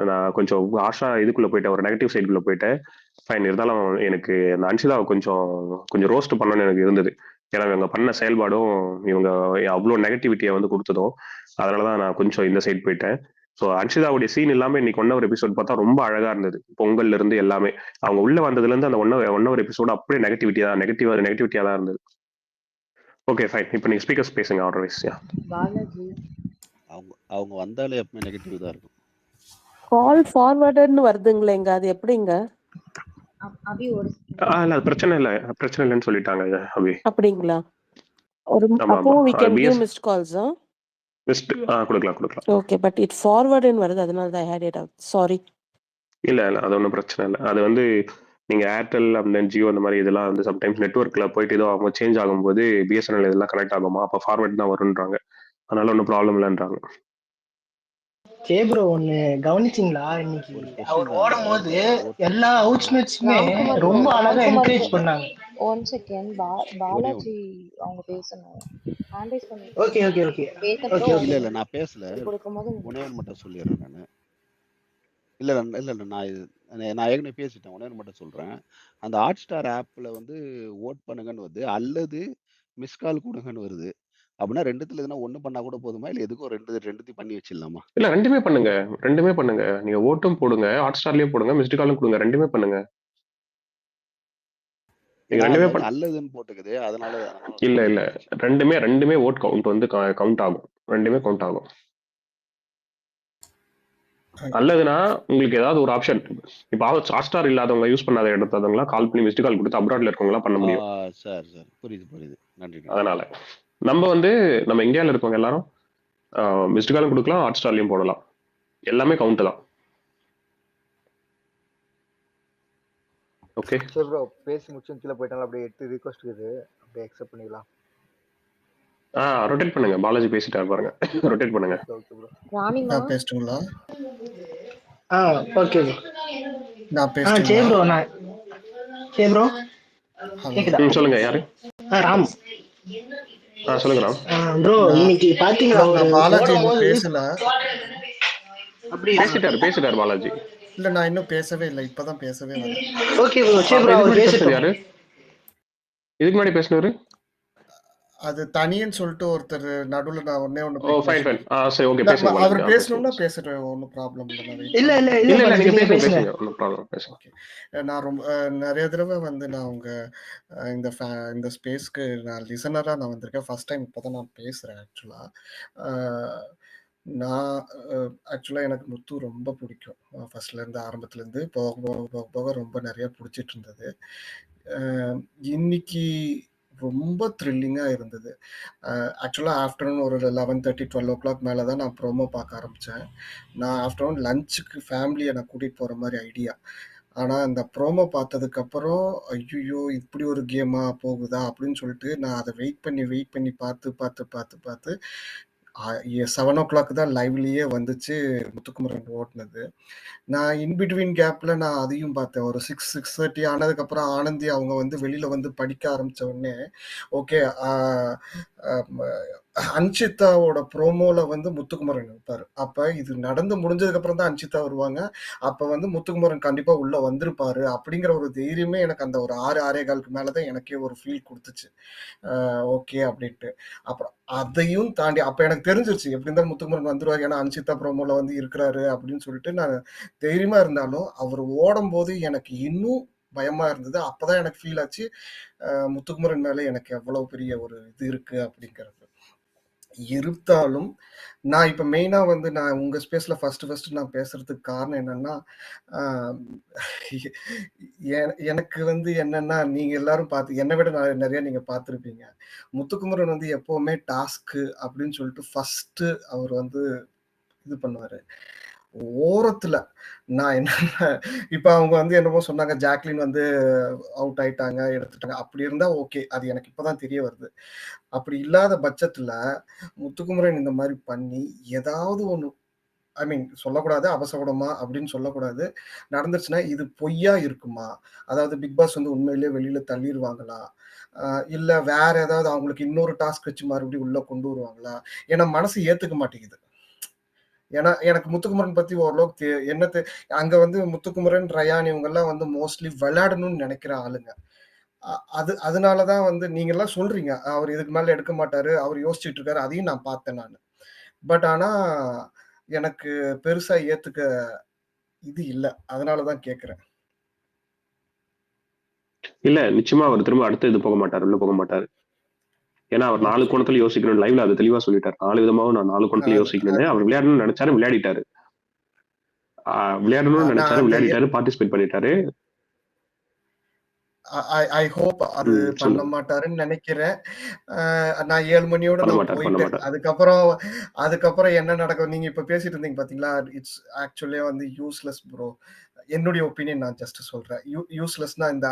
நான் கொஞ்சம் ஆஷா இதுக்குள்ள போயிட்டேன், ஒரு நெகட்டிவ் சைடுக்குள்ள போயிட்டேன். ஃபைன். இருந்தாலும் எனக்கு அந்த அன்ஷிதாவை கொஞ்சம் ரோஸ்ட் பண்ணணும்னு எனக்கு இருந்தது. ஏன்னா இவங்க பண்ண செயல்பாடும் இவங்க அவ்வளோ நெகட்டிவிட்டியை வந்து கொடுத்ததும், அதனாலதான் நான் கொஞ்சம் இந்த சைடு போயிட்டேன். ஸோ அன்ஷிதாவுடைய சீன் இல்லாம இன்னைக்கு 1 ஹவர் எபிசோட் பார்த்தா ரொம்ப அழகா இருந்தது. பொங்கல்ல இருந்து எல்லாமே அவங்க உள்ள வந்ததுல இருந்து அந்த 1 ஹவர் எபிசோட் அப்படியே நெகட்டிவிட்டியா தான் இருந்தது. Okay fine. இப்போ நீங்க ஸ்பீக்கர்ஸ் பேசுங்க ஆர்டர்வைஸ். பாலாஜி அவங்க வந்தாலே எப்பவுமே நெகட்டிவ் தான் இருக்கும். கால் ஃபார்வர்டுன்னு வருதுங்களேங்க, அது எப்படிங்க? அபி ஒரு இல்ல அது பிரச்சனை இல்லைன்னு சொல்லிட்டாங்க அபி. அப்படிங்களா? ஒரு ஆமா அப்போ ஆமா we can give PS missed calls. Missed கொடுக்கலாம். ஓகே, பட் it forwardன்னு வருது, அதனால தான் I had it out. Sorry. இல்ல அது ஒன்றும் பிரச்சனை இல்லை. அது வந்து நீங்க ஏர்டெல் அந்த ஜியோ அந்த மாதிரி இதெல்லாம் வந்து சம்டைம்ஸ் நெட்ஒர்க்ல போயிட்டு ஏதோ அவங்க சேஞ்ச் ஆகும்போது பிஎஸ்என்எல் இதெல்லாம் கனெக்ட் ஆகுமா, அப்போ ஃபார்வர்ட் தான் வரும்ன்றாங்க. அதனால ஒன்றும் ப்ராப்ளம் இல்லைன்றாங்க. ப்ரோ ஒன்னு கவனிச்சிங்களா, இன்னைக்கு அவர் ஓடும் போது எல்லா ஹவுஸ்மேட்ஸுமே ரொம்ப அழகா என்கரேஜ் பண்ணாங்க. ஒன் செகண்ட் பாலாஜி அவங்க பேசணும். ஹேண்ட் ரைஸ் பண்ணி ஓகே இல்ல நான் பேசல. கொடுக்கும்போது ஒன்னே மட்டும் சொல்லிடுறேன் நான். இல்ல நான் ஏற்கனவே பேசிட்டேன். ஒன்னே மட்டும் சொல்றேன். அந்த ஹாட் ஸ்டார் ஆப்ல வந்து ஓட் பண்ணுங்கன்னு வருது, அல்லது மிஸ் கால் கொடுங்கன்னு வருது. அப்படின்னா ரெண்டுத்துல எதுனா ஒண்ணு பண்ணா கூட போதுமா, இல்ல எதுக்கும் ரெண்டுத்தையும் பண்ணி வச்சிடலாமா? இல்ல ரெண்டுமே பண்ணுங்க. நீங்க ஓட்டும் போடுங்க, ஹாட் ஸ்டார்லயே போடுங்க, மிஸ்டு காலும் கொடுங்க, ரெண்டுமே பண்ணுங்க. நீங்க ரெண்டுமே அல்லதுன்னு போட்டுக்குது, அதனால இல்ல ரெண்டுமே ஓட் கவுண்ட் வந்து கவுண்ட் ஆகும். ரெண்டுமே கவுண்ட் ஆகும். அல்லதுனா உங்களுக்கு ஏதாவது ஒரு ஆப்ஷன், இப்போ ஹாட் ஸ்டார் இல்லாதவங்க யூஸ் பண்ணாத இடத்தவங்களா கால் பண்ணி மிஸ்டு கால் கொடுத்து அப்ராட்ல இருக்கவங்களா பண்ண முடியும். சார் புரியுது. நன்றி. அதனால நம்ம இந்தியாவில் இருக்கவங்க எல்லாரும் மிஸ்டு காலும் கொடுக்கலாம், ஹாட் ஸ்டார்லயும் போடலாம். எல்லாமே கவுண்ட் தான். ஓகே சரி ப்ரோ, பேசி முடிச்சு கீழே போயிட்டாலும் அப்படியே 8 ரிக்வெஸ்ட் இருக்குது, அப்படியே அக்செப்ட் பண்ணிக்கலாம். ரொட்டேட் பண்ணுங்க. பாலாஜி பேசிட்டாரு பாருங்க, ரொட்டேட் பண்ணுங்க. Okay bro. ராணிமா பேசட்டுங்களா? Okay bro. நான் பேசுறேன். ஜெய் ப்ரோ கேக்குதா? சொல்லுங்க. யாரு? ராம். சொல்லுங்க ராம். ப்ரோ இன்னைக்கு பாத்தீங்களா பாலாஜி பேசல. அப்படி பேசிட்டாரு பாலாஜி. இல்ல நான் இன்னும் பேசவே இல்லை, இப்பதான் பேசவே வரேன். Okay bro. ஜெய் ப்ரோ அவர் பேசுறது யாரு? இதுக்கு முன்னாடி பேசினவரு அது தனியன்னு சொல்லிட்டு ஒருத்தர் நடுவுல நான் ஒண்ணே ஒண்ணு சரி ஓகே பேசுங்க. அவர் பேசணும்னா பேசுறேன், ஒன்னும் ப்ராப்ளம் இல்ல நீங்க பேசுங்க, ஒன்னும் ப்ராப்ளம் பேசுங்க. நான் ரொம்ப நிறைய தடவை வந்து நான் உங்க இந்த ஸ்பேஸ்க்கு நான் லிசனரா நான் வந்திருக்கேன். ஃபர்ஸ்ட் டைம் இப்பதான் நான் பேசுறேன். ஆக்சுவலா எனக்கு முத்து ரொம்ப பிடிக்கும். ஃபர்ஸ்ட்ல இருந்து ஆரம்பத்துல இருந்து போக ரொம்ப நிறைய பிடிச்சிட்டு இருந்தது. இன்னைக்கு ரொம்ப த்ரில்லிங்கா இருந்தது. ஆக்சுவலா ஆஃப்டர்நூன் ஒரு 11:30 12 o'clock மேலதான் நான் ப்ரோமோ பார்க்க ஆரம்பிச்சேன். நான் ஆஃப்டர்நூன் லஞ்சுக்கு ஃபேமிலியை நான் கூட்டிட்டு போற மாதிரி ஐடியா. ஆனா அந்த ப்ரோமோ பார்த்ததுக்கு அப்புறம் ஐயோ இப்படி ஒரு கேமா போகுதா அப்படின்னு சொல்லிட்டு நான் அதை வெயிட் பண்ணி பார்த்து 7 o'clock தான் லைவ்லயே வந்துச்சு முத்துக்குமரன் ஓட்டுனது. நான் இன்பிட்வீன் கேப்ல நான் அதையும் பார்த்தேன். ஒரு 6:30 ஆனதுக்கு அப்புறம் ஆனந்தி அவங்க வந்து வெளியில வந்து படிக்க ஆரம்பிச்ச உடனே ஓகே அன்ஷிதாவோட ப்ரோமோல வந்து முத்துக்குமரன் இருப்பாரு. அப்ப இது நடந்து முடிஞ்சதுக்கு அப்புறம் தான் அன்ஷிதா வருவாங்க. அப்ப வந்து முத்துக்குமரன் கண்டிப்பா உள்ள வந்திருப்பாரு அப்படிங்கிற ஒரு தைரியமே எனக்கு அந்த ஒரு 6-6:15 மேலதான் எனக்கே ஒரு ஃபீல் கொடுத்துச்சு. ஓகே அப்படின்ட்டு. அப்புறம் அதையும் தாண்டி அப்ப எனக்கு தெரிஞ்சிருச்சு எப்படி இருந்தாலும் முத்துக்குமரன் வந்துருவாரு, ஏன்னா அன்ஷிதா ப்ரோமோல வந்து இருக்கிறாரு அப்படின்னு சொல்லிட்டு நான் தைரியமா இருந்தாலும் அவர் ஓடும் போது எனக்கு இன்னும் பயமா இருந்தது. அப்பதான் எனக்கு ஃபீல் ஆச்சு முத்துக்குமரன் மேல எனக்கு எவ்வளவு பெரிய ஒரு இது இருக்கு அப்படிங்கிறது. இருந்தாலும் நான் இப்ப மெயினா வந்து நான் உங்க ஸ்பேஸ்ல ஃபர்ஸ்ட் நான் பேசுறதுக்கு காரணம் என்னன்னா, எனக்கு வந்து என்னன்னா நீங்க எல்லாரும் பார்த்து என்னை விட நிறைய நீங்க பார்த்துருப்பீங்க. முத்துக்குமரன் வந்து எப்பவுமே டாஸ்க் அப்படின்னு சொல்லிட்டு ஃபர்ஸ்ட் அவர் வந்து இது பண்ணுவாரு. ஓரத்துல நான் என்ன இப்ப அவங்க வந்து என்னமோ சொன்னாங்க, ஜாக்லின் வந்து அவுட் ஆயிட்டாங்க, எடுத்துட்டாங்க. அப்படி இருந்தா ஓகே. அது எனக்கு இப்பதான் தெரிய வருது. அப்படி இல்லாத பட்சத்துல முத்துக்குமரன் இந்த மாதிரி பண்ணி ஏதாவது ஒண்ணு, ஐ மீன் சொல்லக்கூடாது, அபசகுணமா அப்படின்னு சொல்லக்கூடாது, நடந்துருச்சுன்னா இது பொய்யா இருக்குமா? அதாவது பிக் பாஸ் வந்து உண்மையிலேயே வெளியில தள்ளிடுவாங்களா? இல்ல வேற ஏதாவது அவங்களுக்கு இன்னொரு டாஸ்க் வச்சு மறுபடியும் உள்ள கொண்டு வருவாங்களா? ஏன்னா மனசு ஏத்துக்க மாட்டேங்குது. ஏன்னா எனக்கு முத்துக்குமரன் பத்தி ஓரளவுக்கு அங்க வந்து முத்துக்குமரன், ரயான் இவங்கெல்லாம் வந்து மோஸ்ட்லி விளையாடணும்னு நினைக்கிற ஆளுங்க. அதனாலதான் வந்து நீங்க எல்லாம் சொல்றீங்க, அவர் இதுக்கு மேல எடுக்க மாட்டாரு, அவர் யோசிச்சுட்டு இருக்காரு. அதையும் நான் பார்த்தேன் நானு. பட் ஆனா எனக்கு பெருசா ஏத்துக்க இது இல்ல. அதனாலதான் கேக்குறேன். இல்ல நிச்சயமா அவர் திரும்ப அடுத்த இது போக மாட்டார், உள்ள போக மாட்டாரு. ஏன்னா அவர் 4 ஓகே. கோணத்துல யோசிக்கணும். லைவ்ல அது தெளிவா சொல்லிட்டார். 4 விதமாவும் நான் 4 கோணத்துல அது யோசிக்கணும்னு. அவர் விளையாடணும்னு நினைச்சாரு, விளையாடிட்டாரு. விளையாடணும்னு நான் நினைச்சாரு, அந்த விளையாடிட்டாரு, பார்ட்டிசிபேட் பண்ணிட்டாரு. ஐ ஹோப் அது பண்ண சொல்லுங்க. மாட்டாருன்னு நினைக்கிறேன். நான் 7 மணியோட பண்ண நான் மாட்டார், பண்ண போயிட்டேன். மாட்டார். அதுக்கப்புறம் என்ன நடக்கும்? நீங்க இப்ப பேசிட்டு இருந்தீங்க பாத்தீங்களா? இட்ஸ் ஆக்சுவலி வந்து யூஸ்லெஸ் ப்ரோ. என்னுடைய ஒப்பீனியன் நான் ஜஸ்ட் சொல்றேன். யூஸ்லெஸ்னா இந்த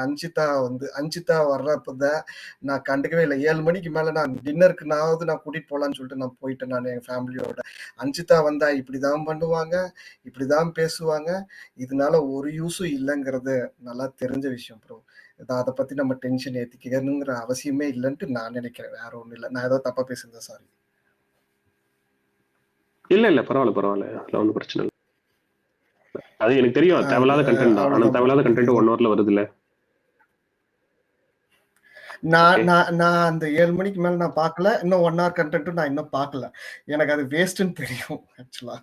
அஞ்சிதா வர்றப்பதான் நான் கண்டுக்கவே இல்லை. 7 மணிக்கு மேல நான் டின்னருக்குனாவது நான் கூட்டிட்டு போலான்னு சொல்லிட்டு நான் போயிட்டேன், நான் என் ஃபேமிலியோட. அஞ்சிதா வந்தா இப்படிதான் பண்ணுவாங்க, இப்படிதான் பேசுவாங்க, இதனால ஒரு யூஸும் இல்லைங்கிறது நல்லா தெரிஞ்ச விஷயம் ப்ரோ. அதை பத்தி நம்ம டென்ஷன் ஏத்திக்கணுங்கிற அவசியமே இல்லைன்ட்டு நான் நினைக்கிறேன். வேற ஒண்ணும் இல்லை. நான் ஏதோ தப்பா பேசுறேன், சாரி. இல்ல பரவாயில்ல, அதுல ஒன்றும் பிரச்சனை இல்லை. அது எனக்கு தெரியும், தேவையில்லாத கண்டென்ட் தான். ஆனா தேவையில்லாத கண்டென்ட் 1 ஹவர்ல வருது இல்ல. நான் அந்த 7 மணிக்கு மேல நான் பார்க்கல. இன்னும் 1 hour கண்டென்ட்டும் நான் இன்னும் பார்க்கல. எனக்கு அது வேஸ்ட்னு தெரியும் ஆக்சுவலா.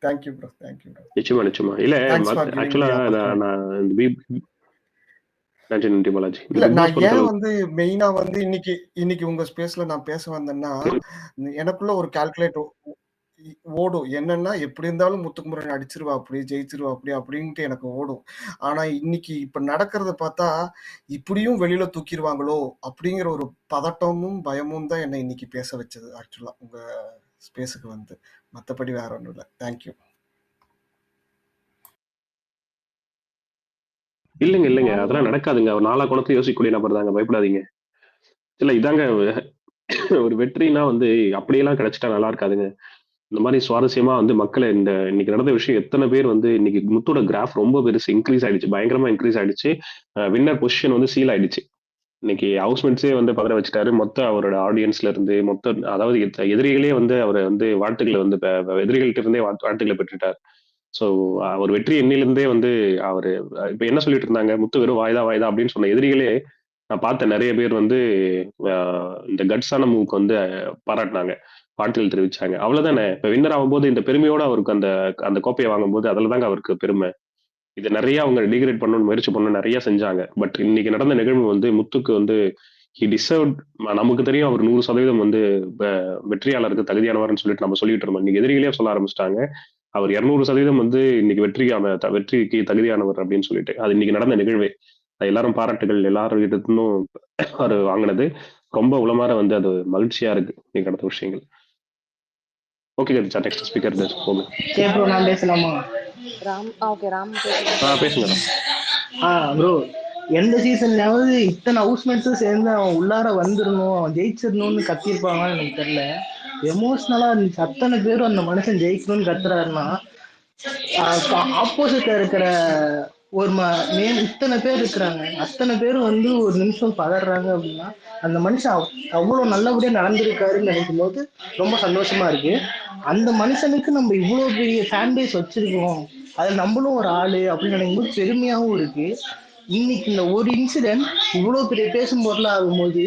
Thank you bro, thank you bro. நிச்சயமா இல்ல. ஆக்சுவலா நன்றி பாலாஜி. இல்ல, நான் ஏன் வந்து மெயினா வந்து இன்னைக்கு உங்க ஸ்பேஸ்ல நான் பேச வந்தேன்னா, எனக்குள்ள ஒரு கால்குலேட் ஓடும். என்னன்னா எப்படி இருந்தாலும் முத்துக்குமரன் அடிச்சிருவா, அப்படி ஜெயிச்சிருவா, அப்படின்ட்டு எனக்கு ஓடும். ஆனா இன்னைக்கு இப்ப நடக்கிறத பார்த்தா இப்படியும் வெளியில தூக்கிடுவாங்களோ அப்படிங்கிற ஒரு பதட்டமும் பயமும் தான் என்னை இன்னைக்கு பேச வச்சது ஆக்சுவலா உங்க ஸ்பேஸுக்கு வந்து. மற்றபடி வேற ஒன்றும் இல்லை. தேங்க்யூ. இல்லைங்க அதெல்லாம் நடக்காதுங்க. அவர் 4 கோணத்துல யோசிக்கக்கூடிய நபர் தாங்க, பயப்படாதீங்க. இல்ல இதாங்க ஒரு வெற்றினா வந்து அப்படியெல்லாம் கிடைச்சிட்டா நல்லா இருக்காதுங்க. இந்த மாதிரி சுவாரஸ்யமா வந்து மக்களை இன்னைக்கு நடந்த விஷயம், எத்தனை பேர் வந்து இன்னைக்கு முத்தோட கிராஃப் ரொம்ப பெருசு இன்க்ரீஸ் ஆயிடுச்சு, பயங்கரமா இன்க்ரீஸ் ஆயிடுச்சு. வின்னர் பொசிஷன் வந்து சீல் ஆயிடுச்சு. இன்னைக்கு ஹவுஸ்மெட்ஸே வந்து பதற வச்சுட்டாரு. மொத்த அவரோட ஆடியன்ஸ்ல இருந்து அதாவது எதிரிகளே வந்து அவரை வந்து வாழ்த்துக்களை வந்து எதிரிகள்கிட்ட இருந்தே வாழ்த்துக்களை பெற்றுட்டார். ஸோ ஒரு வெற்றி எண்ணிலிருந்தே வந்து அவரு இப்ப என்ன சொல்லிட்டு இருந்தாங்க, முத்து வெறும் வாய்தா அப்படின்னு சொன்ன எதிரிகளே நான் பார்த்தேன். நிறைய பேர் வந்து இந்த கட்ஸான மூவுக்கு வந்து பாராட்டினாங்க, வாழ்த்துக்கள் தெரிவிச்சாங்க. அவ்வளவுதானே. இப்ப வின்னர் ஆகும்போது இந்த பெருமையோட அவருக்கு அந்த அந்த கோப்பையை வாங்கும்போது அதுல தாங்க அவருக்கு பெருமை. இது நிறைய அவங்க டிகிரேட் பண்ணணும்னு முயற்சி பண்ணணும், நிறைய செஞ்சாங்க. பட் இன்னைக்கு நடந்த நிகழ்வு வந்து முத்துக்கு வந்து ஹி டிசர்வ். நமக்கு தெரியும் அவர் 100% வந்து வெற்றியாளருக்கு தகுதியானவர்னு சொல்லிட்டு நம்ம சொல்லிட்டு இருந்தோம். இன்னைக்கு எதிரிகளே சொல்ல ஆரம்பிச்சிட்டாங்க அவர் 200% வந்து இன்னைக்கு வெற்றிக்கு தகுதியானவர் அப்படின்னு சொல்லிட்டு. அது இன்னைக்கு நடந்த நிகழ்வே. எல்லாரும் பாராட்டுகள் எல்லாரும் இடத்தும் அவர் வாங்கினது ரொம்ப உளமாற வந்து அது மகிழ்ச்சியா இருக்கு இன்னைக்கு நடந்த விஷயங்கள். ஓகே நெக்ஸ்ட் ஸ்பீக்கர் போங்க. ப்ரோ நான் பேசலாமா? பேசுங்க. ப்ரோ எந்த சீசன்லயாவது இத்தனை ஹவுஸ்மேட்ஸும் சேர்ந்து அவன் உள்ளார வந்துடணும், அவன் ஜெயிச்சிடணும்னு கத்திருப்பாங்கன்னு எனக்கு தெரியல. எமோஷனலா இருந்துச்சு. அத்தனை பேரும் அந்த மனுஷன் ஜெயிக்கணும்னு கத்துறாருன்னா, ஆப்போசிட்ல இருக்கிற ஒரு இத்தனை பேர் இருக்கிறாங்க, அத்தனை பேரும் வந்து ஒரு நிமிஷம் பதறாங்க அப்படின்னா அந்த மனுஷன் அவ்வளவு நல்லபடியா நடந்திருக்காருன்னு நினைக்கும் போது ரொம்ப சந்தோஷமா இருக்கு. அந்த மனுஷனுக்கு நம்ம இவ்வளவு பெரிய ஃபேன் பேஸ் வச்சிருக்கோம், அது நம்மளும் ஒரு ஆளு அப்படின்னு நினைக்கும் போது பெருமையாவும் இருக்கு. இன்னைக்கு இந்த ஒரு இன்சிடென்ட் இவ்வளவு பெரிய பேசும் பொருளா ஆகும்போது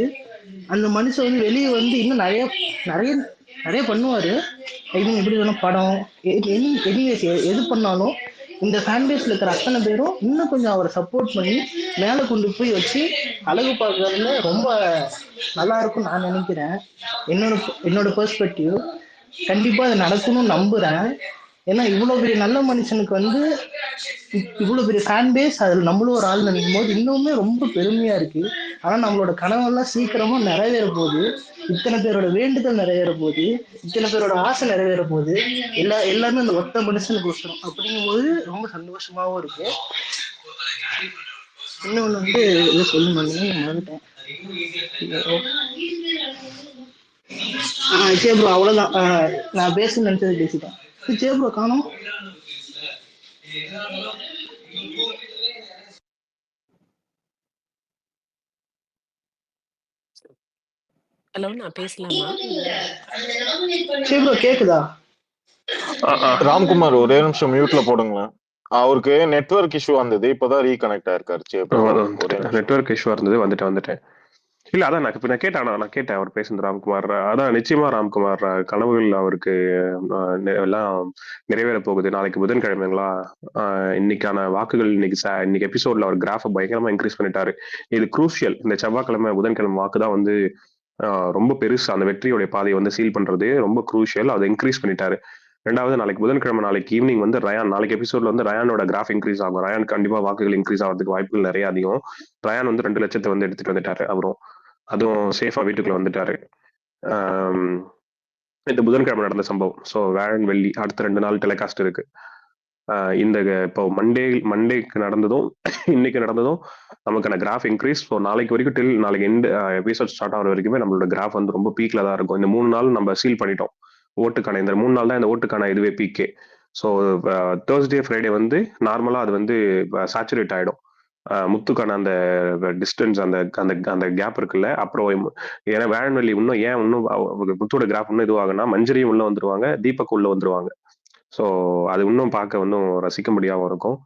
அந்த மனுஷன் வந்து வெளியே வந்து இன்னும் நிறைய நிறைய நிறைய பண்ணுவாரு. இவங்க எப்படி வேணும் படம் எது பண்ணாலும் இந்த ஃபேன் பேஸ்ல இருக்கிற அத்தனை பேரும் இன்னும் கொஞ்சம் அவரை சப்போர்ட் பண்ணி மேலே கொண்டு போய் வச்சு அழகு பார்க்கறதுல ரொம்ப நல்லா இருக்கும்னு நான் நினைக்கிறேன். என்னோட பெர்ஸ்பெக்டிவ் கண்டிப்பா அது நடக்கணும்னு நம்புறேன். ஏன்னா இவ்வளவு பெரிய நல்ல மனுஷனுக்கு வந்து இவ்வளவு பெரிய ஃபேன் பேஸ், அதில் நம்மளும் ஒரு ஆள் நினைக்கும் போது இன்னுமே ரொம்ப பெருமையா இருக்கு. ஆனா நம்மளோட கனவெல்லாம் சீக்கிரமா நிறைவேற போகுது. இத்தனை பேரோட வேண்டுதல் நிறைவேற போகுது, இத்தனை பேரோட ஆசை நிறைவேற போகுது. எல்லாருமே அந்த ஒத்த மனுஷனுக்கு ஒருத்தரும் அப்படிங்கும்போது ரொம்ப சந்தோஷமாவும் இருக்கு. இன்னொன்னு வந்து ஏதோ சொல்லணும் மறந்துட்டேன். சரி ப்ரோ, அவ்வளவுதான். நான் பேச நினைச்சது பேசிட்டேன். சரி ப்ரோ, காணோம். ஹலோ, நான் பேசலாமா? சரி ப்ரோ, கேக்குதா? ராம்குமார் ஒரே நிமிஷம் மியூட்ல போடுங்களேன். அவருக்கு நெட்வொர்க் இஷ்யூ வந்தது, இப்பதான் ரீகனெக்ட் ஆயிருக்காரு. சரி ப்ரோ, ஒரே நிமிஷம். நெட்வொர்க் இஷ்யூ இருந்தது, வந்துட்டேன். இல்ல அதான் நான் கேட்டேன் அவர் பேசுனது ராம்குமார். அதான் நிச்சயமா ராம்குமார் கனவுகள் அவருக்கு எல்லாம் நிறைவேற போகுது. நாளைக்கு புதன்கிழமைங்களா, இன்னைக்கான வாக்குகள் இன்னைக்கு எபிசோட்ல அவர் கிராஃபை பயங்கரமா இன்க்ரீஸ் பண்ணிட்டாரு. இது குரூஷியல். இந்த செவ்வாய்க்கிழமை புதன்கிழமை வாக்கு தான் வந்து ரொம்ப பெருசு. அந்த வெற்றியோடைய பாதையை வந்து சீல் பண்றது ரொம்ப குரூஷியல். அதை இன்க்ரீஸ் பண்ணிட்டாரு. ரெண்டாவது, நாளைக்கு புதன்கிழமை, நாளைக்கு ஈவினிங் வந்து ரயான், நாளைக்கு எபிசோட்ல வந்து ரயானோட கிராஃப் இன்க்ரீஸ் ஆகும். ரயான் கண்டிப்பா வாக்குகள் இன்க்ரீஸ் ஆகிறதுக்கு வாய்ப்புகள் நிறைய அதிகம். ரயான் வந்து 2 லட்சத்தை வந்து எடுத்துட்டு வந்துட்டாரு. அவரும் அதுவும் சேஃபா வீட்டுக்குள்ள வந்துட்டாரு. இந்த புதன்கிழமை நடந்த சம்பவம். ஸோ வியாழன் வெள்ளி அடுத்த 2 நாள் டெலிகாஸ்ட் இருக்கு. இந்த இப்போ மண்டேக்கு நடந்ததும் இன்னைக்கு நடந்ததும் நமக்கான கிராஃப் இன்க்ரீஸ். ஸோ நாளைக்கு வரைக்கும் டில் நாளைக்கு எபிசோட் ஸ்டார்ட் ஆகிற வரைக்குமே நம்மளோட கிராஃப் வந்து ரொம்ப பீக்ல தான் இருக்கும். இந்த 3 நாள் நம்ம சீல் பண்ணிட்டோம் ஓட்டுக்கான. இந்த 3 நாள் தான் இந்த ஓட்டுக்கான இதுவே பீக்கே. ஸோ தேர்ஸ்டே ஃப்ரைடே வந்து நார்மலா அது வந்து சேச்சுரேட் ஆயிடும். முத்துக்கான அந்த டிஸ்டன்ஸ், அந்த அந்த அந்த கேப் இருக்குல்ல. அப்புறம் ஏன்னா வேளன்வெள்ளி இன்னும் முத்தோட கிராஃப் இன்னும் இதுவாகுன்னா மஞ்சரியும் உள்ள வந்துருவாங்க, தீபக் உள்ள வந்துருவாங்க. ஸோ அது இன்னும் பார்க்க இன்னும் ரசிக்க முடியாம இருக்கும்.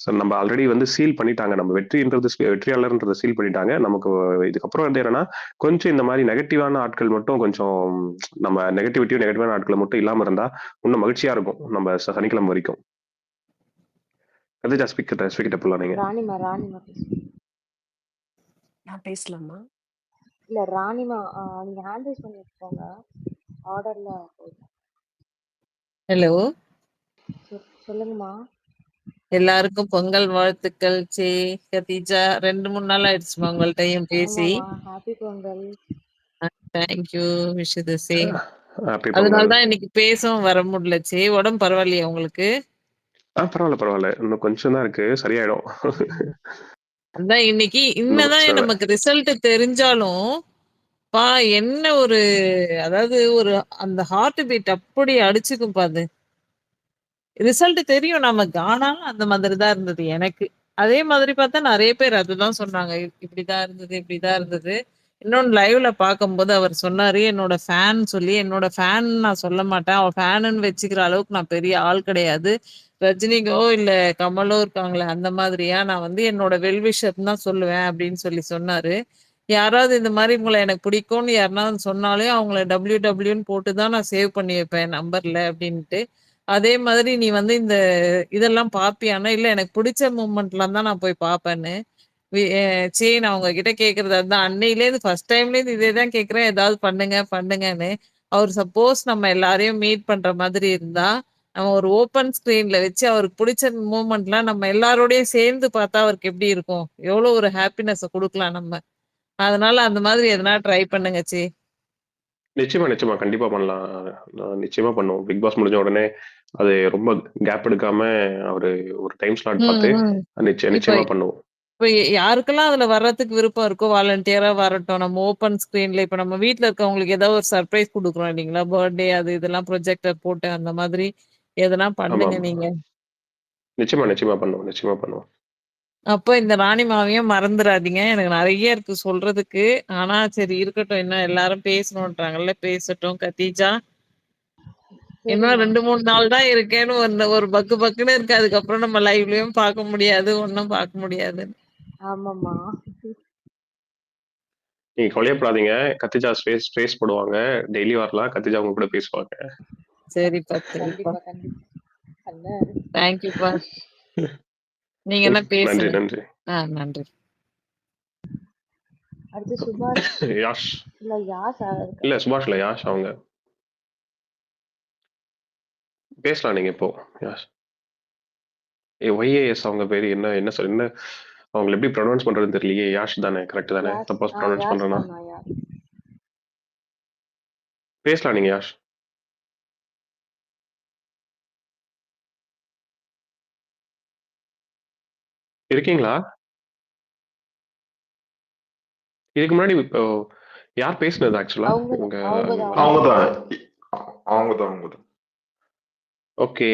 ஸோ நம்ம ஆல்ரெடி வந்து சீல் பண்ணிட்டாங்க. நம்ம வெற்றியாளர்ன்றதை சீல் பண்ணிட்டாங்க. நமக்கு இதுக்கப்புறம் வந்து என்னன்னா, கொஞ்சம் இந்த மாதிரி நெகட்டிவான ஆட்கள் மட்டும் கொஞ்சம் நம்ம நெகட்டிவான ஆட்களை மட்டும் இல்லாம இருந்தா இன்னும் மகிழ்ச்சியா இருக்கும் நம்ம சனிக்கிழமை வரைக்கும். கதிஜா ஸ்பீக்கர் போலாம் நீங்க. ராணிமா நான் பேசலாமா? இல்ல ராணிமா, நீங்க ஹேண்ட் ரைஸ் பண்ணி வச்சுக்கோங்க. ஆர்டர்ல ஹலோ, சொல்லுங்கம்மா. எல்லாருக்கும் பொங்கல் வாழ்த்துக்கள். கதீஜா, 2-3 நாள் ஆயிடுச்சுமா உங்கள்கிட்டயும் பேசி. Happy Pongal. Thank you, wish the same. Happy Pongal. அதனாலதான் இன்னைக்கு பேசவும் வர முடியல. உடம்பு பரவாயில்லையா உங்களுக்கு? பரவாயில்ல. இன்னும் கொஞ்சம் தான் இருக்கு, சரியாயிடும். அதான் இன்னைக்கு இன்னதான் நமக்கு ரிசல்ட் தெரிஞ்சாலும் என்ன ஒரு, அதாவது ஒரு அந்த ஹார்ட் பீட் அப்படி அடிச்சுக்கும் பாது. ரிசல்ட் தெரியும் நமக்கு, ஆனாலும் அந்த மாதிரி தான் இருந்தது எனக்கு. அதே மாதிரி பார்த்தா நிறைய பேர் அதுதான் சொன்னாங்க, இப்படிதான் இருந்தது. இன்னொன்னு லைவ்ல பார்க்கும்போது அவர் சொன்னாரு, என்னோட ஃபேன் சொல்லி. என்னோட ஃபேன் நான் சொல்ல மாட்டேன், அவன் ஃபேனுன்னு வச்சுக்கிற அளவுக்கு நான் பெரிய ஆள் கிடையாது. ரஜினிகோ இல்ல கமலோ இருக்காங்களே அந்த மாதிரியா, நான் வந்து என்னோட வெல்விஷர் தான் சொல்லுவேன் அப்படின்னு சொன்னாரு. யாராவது இந்த மாதிரி உங்களை எனக்கு பிடிக்கும்னு யாருனாவது சொன்னாலே அவங்கள WWன்னு போட்டு தான் நான் சேவ் பண்ணி வைப்பேன் நம்பர்ல அப்படின்ட்டு. அதே மாதிரி நீ வந்து இந்த இதெல்லாம் பாப்பியானா, இல்ல எனக்கு பிடிச்ச மூமெண்ட்லாம் தான் நான் போய் பார்ப்பேன்னு. நான் உங்ககிட்ட கேட்கறது அதுதான். அன்னையிலேருந்து ஃபர்ஸ்ட் டைம்லேருந்து இதே தான் கேட்குறேன், ஏதாவது பண்ணுங்கன்னு. அவர் சப்போஸ் நம்ம எல்லாரையும் மீட் பண்ற மாதிரி இருந்தா, நம்ம ஒரு ஓப்பன் ஸ்கிரீன்ல வச்சு அவருக்கு பிடிச்ச மூமெண்ட்லாம் நம்ம எல்லாரோடையும் சேர்ந்து பார்த்தா அவருக்கு எப்படி இருக்கும்? எவ்வளோ ஒரு ஹாப்பினஸை கொடுக்கலாம் நம்ம. அதனால அந்த மாதிரி எதனா ட்ரை பண்ணுங்க. நிச்சயமா கண்டிப்பா பண்ணலாம். நிச்சயமா பண்ணுவோம். பிக் பாஸ் முடிஞ்ச உடனே அது ரொம்ப கேப் எடுக்காம அவரு ஒரு டைம் ஸ்லாட் பார்த்து நிச்சயமா பண்ணுவோம். இப்ப யாருக்கெல்லாம் அதுல வர்றதுக்கு விருப்பம் இருக்கோ வாலண்டியரா வரட்டும். நம்ம ஓப்பன் ஸ்கிரீன்ல இப்ப நம்ம வீட்டுல இருக்கவங்களுக்கு ஏதாவது ஒரு சர்ப்ரைஸ் கொடுக்குறோம் இல்லைங்களா, பர்த்டே அது இதெல்லாம் ப்ரொஜெக்டர் போட்டு அந்த மாதிரி எதனா பண்ணுங்க நீங்க. நிச்சயமா பண்ணுவோம். அப்போ இந்த ராணிமாவையும் மறந்துடாதீங்க. எனக்கு நிறைய இருக்கு சொல்றதுக்கு. ஆனா சரி இருக்கட்டும், இன்னும் எல்லாரும் பேசணும்ன்றாங்கல்ல, பேசட்டும். கதீஜா, இன்னும் 2-3 நாள் தான் இருக்கேன்னு ஒரு பக்குன்னு இருக்கு. அதுக்கப்புறம் நம்ம லைவ்லயும் பார்க்க முடியாது, ஒன்னும் பார்க்க முடியாது. ஆமாம்மா, நீங்க கவலையப்படாதீங்க. கத்திஜா ஸ்பேஸ் போடுவாங்க, டெய்லி வரலாம். கத்திஜா உங்க கூட பேசுவாங்க. சரிப்பா, கண்டிப்பா. தேங்க்யூப்பா. நீங்க என்ன பேசுங்க. நன்றி. நன்றி. அடுத்து சுபாஷ். யாஷ் இல்ல சுபாஷ் இல்ல, யாஷ். அவங்க பேசலாம் நீங்க இப்போ. யாஷ், YAS அவங்க பேரு என்ன அவங்களை எப்படி ப்ரொனவுன்ஸ் பண்றதுன்னு தெரியலையே. யாஷ் தானே? கரெக்ட் தானே? யாஷ் சப்போஸ் ப்ரொனவுன்ஸ் யாஷ் பண்றேன்னா தானா யாஷ். பேசலாம் நீங்க. யாஷ் இருக்கீங்களா? இதுக்கு முன்னாடி இப்போ யார் பேசுனது ஆக்சுவலா? அவங்க உங்க அவங்கதான் அவங்கதான் அவங்கதான். அவங்கதான். ஓகே,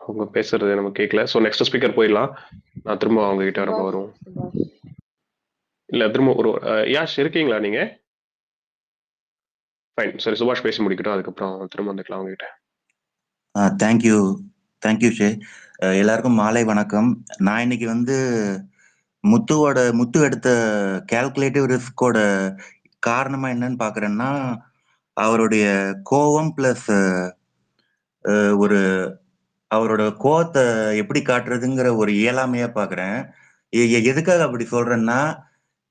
அவங்க பேசுறது நம்ம கேட்கல. ஸோ நெக்ஸ்ட் ஸ்பீக்கர் போயிடலாம். நான் திரும்ப அவங்க கிட்ட நம்ம சுபாஷ் வருவோம். சுபாஷ் இல்ல திரும்ப ஒரு யாஷ் இருக்கீங்களா நீங்க? ஃபைன், சரி சுபாஷ் பேசி முடிக்கட்டும், அதுக்கப்புறம் திரும்ப வந்துக்கலாம் அவங்க கிட்ட. தேங்க்யூ ஷே. எல்லாருக்கும் மாலை வணக்கம். நான் இன்னைக்கு வந்து முத்து எடுத்த கால்குலேட்டிவ் ரிஸ்கோட காரணமா என்னன்னு பாக்குறேன்னா, அவருடைய கோவம் பிளஸ் ஒரு அவரோட கோவத்தை எப்படி காட்டுறதுங்கிற ஒரு இயலாமையா பாக்குறேன். எதுக்காக அப்படி சொல்றேன்னா,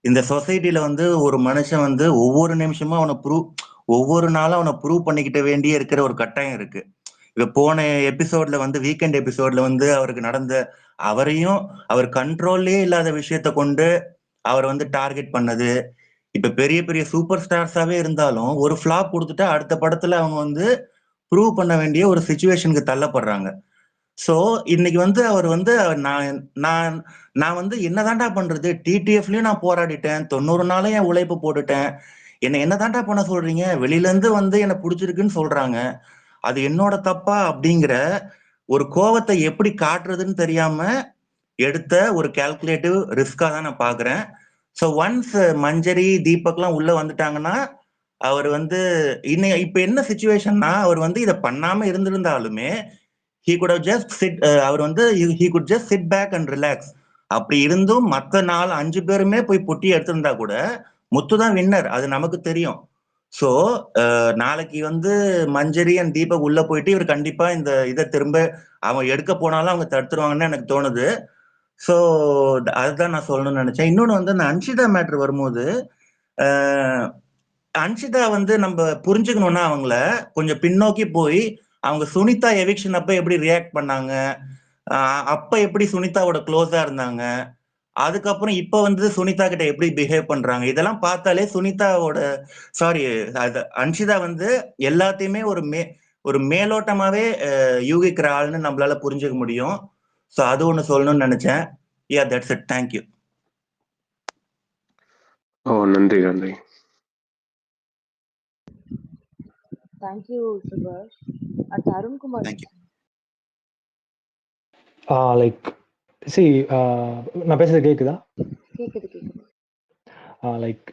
இந்த சொசைட்டில வந்து ஒரு மனுஷன் வந்து ஒவ்வொரு நிமிஷமும் ஒவ்வொரு நாளும் அவனை ப்ரூவ் பண்ணிக்கிட்ட வேண்டியே இருக்கிற ஒரு கட்டாயம் இருக்கு. இப்ப போன எபிசோட்ல வந்து வீக்கெண்ட் எபிசோட்ல வந்து அவருக்கு நடந்த அவரையும் அவர் கண்ட்ரோல்லே இல்லாத விஷயத்த கொண்டு அவர் வந்து டார்கெட் பண்ணது. இப்ப பெரிய பெரிய சூப்பர் ஸ்டார்ஸாவே இருந்தாலும் ஒரு ஃபிளாப் கொடுத்துட்டா அடுத்த படத்துல அவங்க வந்து ப்ரூவ் பண்ண வேண்டிய ஒரு சிச்சுவேஷனுக்கு தள்ளப்படுறாங்க. சோ இன்னைக்கு வந்து அவர் வந்து நான் நான் நான் வந்து என்னதான்டா பண்றது, டிடிஎஃப்லயும் நான் போராடிட்டேன், 90 நாளும் என் உழைப்பு போட்டுட்டேன், என்னதான்டா பண்ண சொல்றீங்க, வெளியில இருந்து வந்து என்ன பிடிச்சிருக்குன்னு சொல்றாங்க, அது என்னோட தப்பா அப்படிங்கிற ஒரு கோவத்தை எப்படி காட்டுறதுன்னு தெரியாம எடுத்த ஒரு கால்குலேட்டிவ் ரிஸ்கா தான் நான் பாக்குறேன். ஸோ ஒன்ஸ் மஞ்சரி தீபக்லாம் உள்ள வந்துட்டாங்கன்னா அவர் வந்து இப்ப என்ன சிச்சுவேஷன்னா, அவர் வந்து இதை பண்ணாம இருந்திருந்தாலுமே he could have just sit அவர் வந்து he could just sit back and relax. அப்படி இருந்தும் மற்ற 4-5 பேருமே போய் பொட்டி எடுத்திருந்தா கூட முத்து தான் வின்னர், அது நமக்கு தெரியும். ஸோ நாளைக்கு வந்து மஞ்சரி அண்ட் தீபக் உள்ள போயிட்டு இவர் கண்டிப்பா இந்த இதை திரும்ப அவங்க எடுக்க போனாலும் அவங்க தடுத்துருவாங்கன்னு எனக்கு தோணுது. ஸோ அதுதான் நான் சொல்லணும்னு நினைச்சேன். இன்னொன்னு வந்து அந்த அன்ஷிதா மேட்ரு வரும்போது அன்ஷிதா வந்து நம்ம புரிஞ்சுக்கணும்னா அவங்கள கொஞ்சம் பின்னோக்கி போய் அவங்க சுனிதா எவிக்ஷன் அப்ப எப்படி ரியாக்ட் பண்ணாங்க, அப்ப எப்படி சுனிதாவோட க்ளோஸா இருந்தாங்க, அதுக்கப்புறம் இப்ப வந்து சுனிதா கிட்ட எப்படி பிஹேவ் பண்றாங்க, இதெல்லாம் பார்த்தாலே அன்ஷிதா வந்து எல்லாத்தையுமே ஒரு மேலோட்டமாவே யூகிக்கிற ஆள்னு நம்மளால புரிஞ்சுக்க முடியும். ஸோ அது ஒண்ணு சொல்லணும்னு நினைச்சேன். That's it. தேங்க்யூ. நன்றி நன்றி. தேங்க்யூ சுபாஷ். அடுத்து அருண்குமார். லைக் நான் பேசுறது கேக்குதா? கேக்குது. லைக்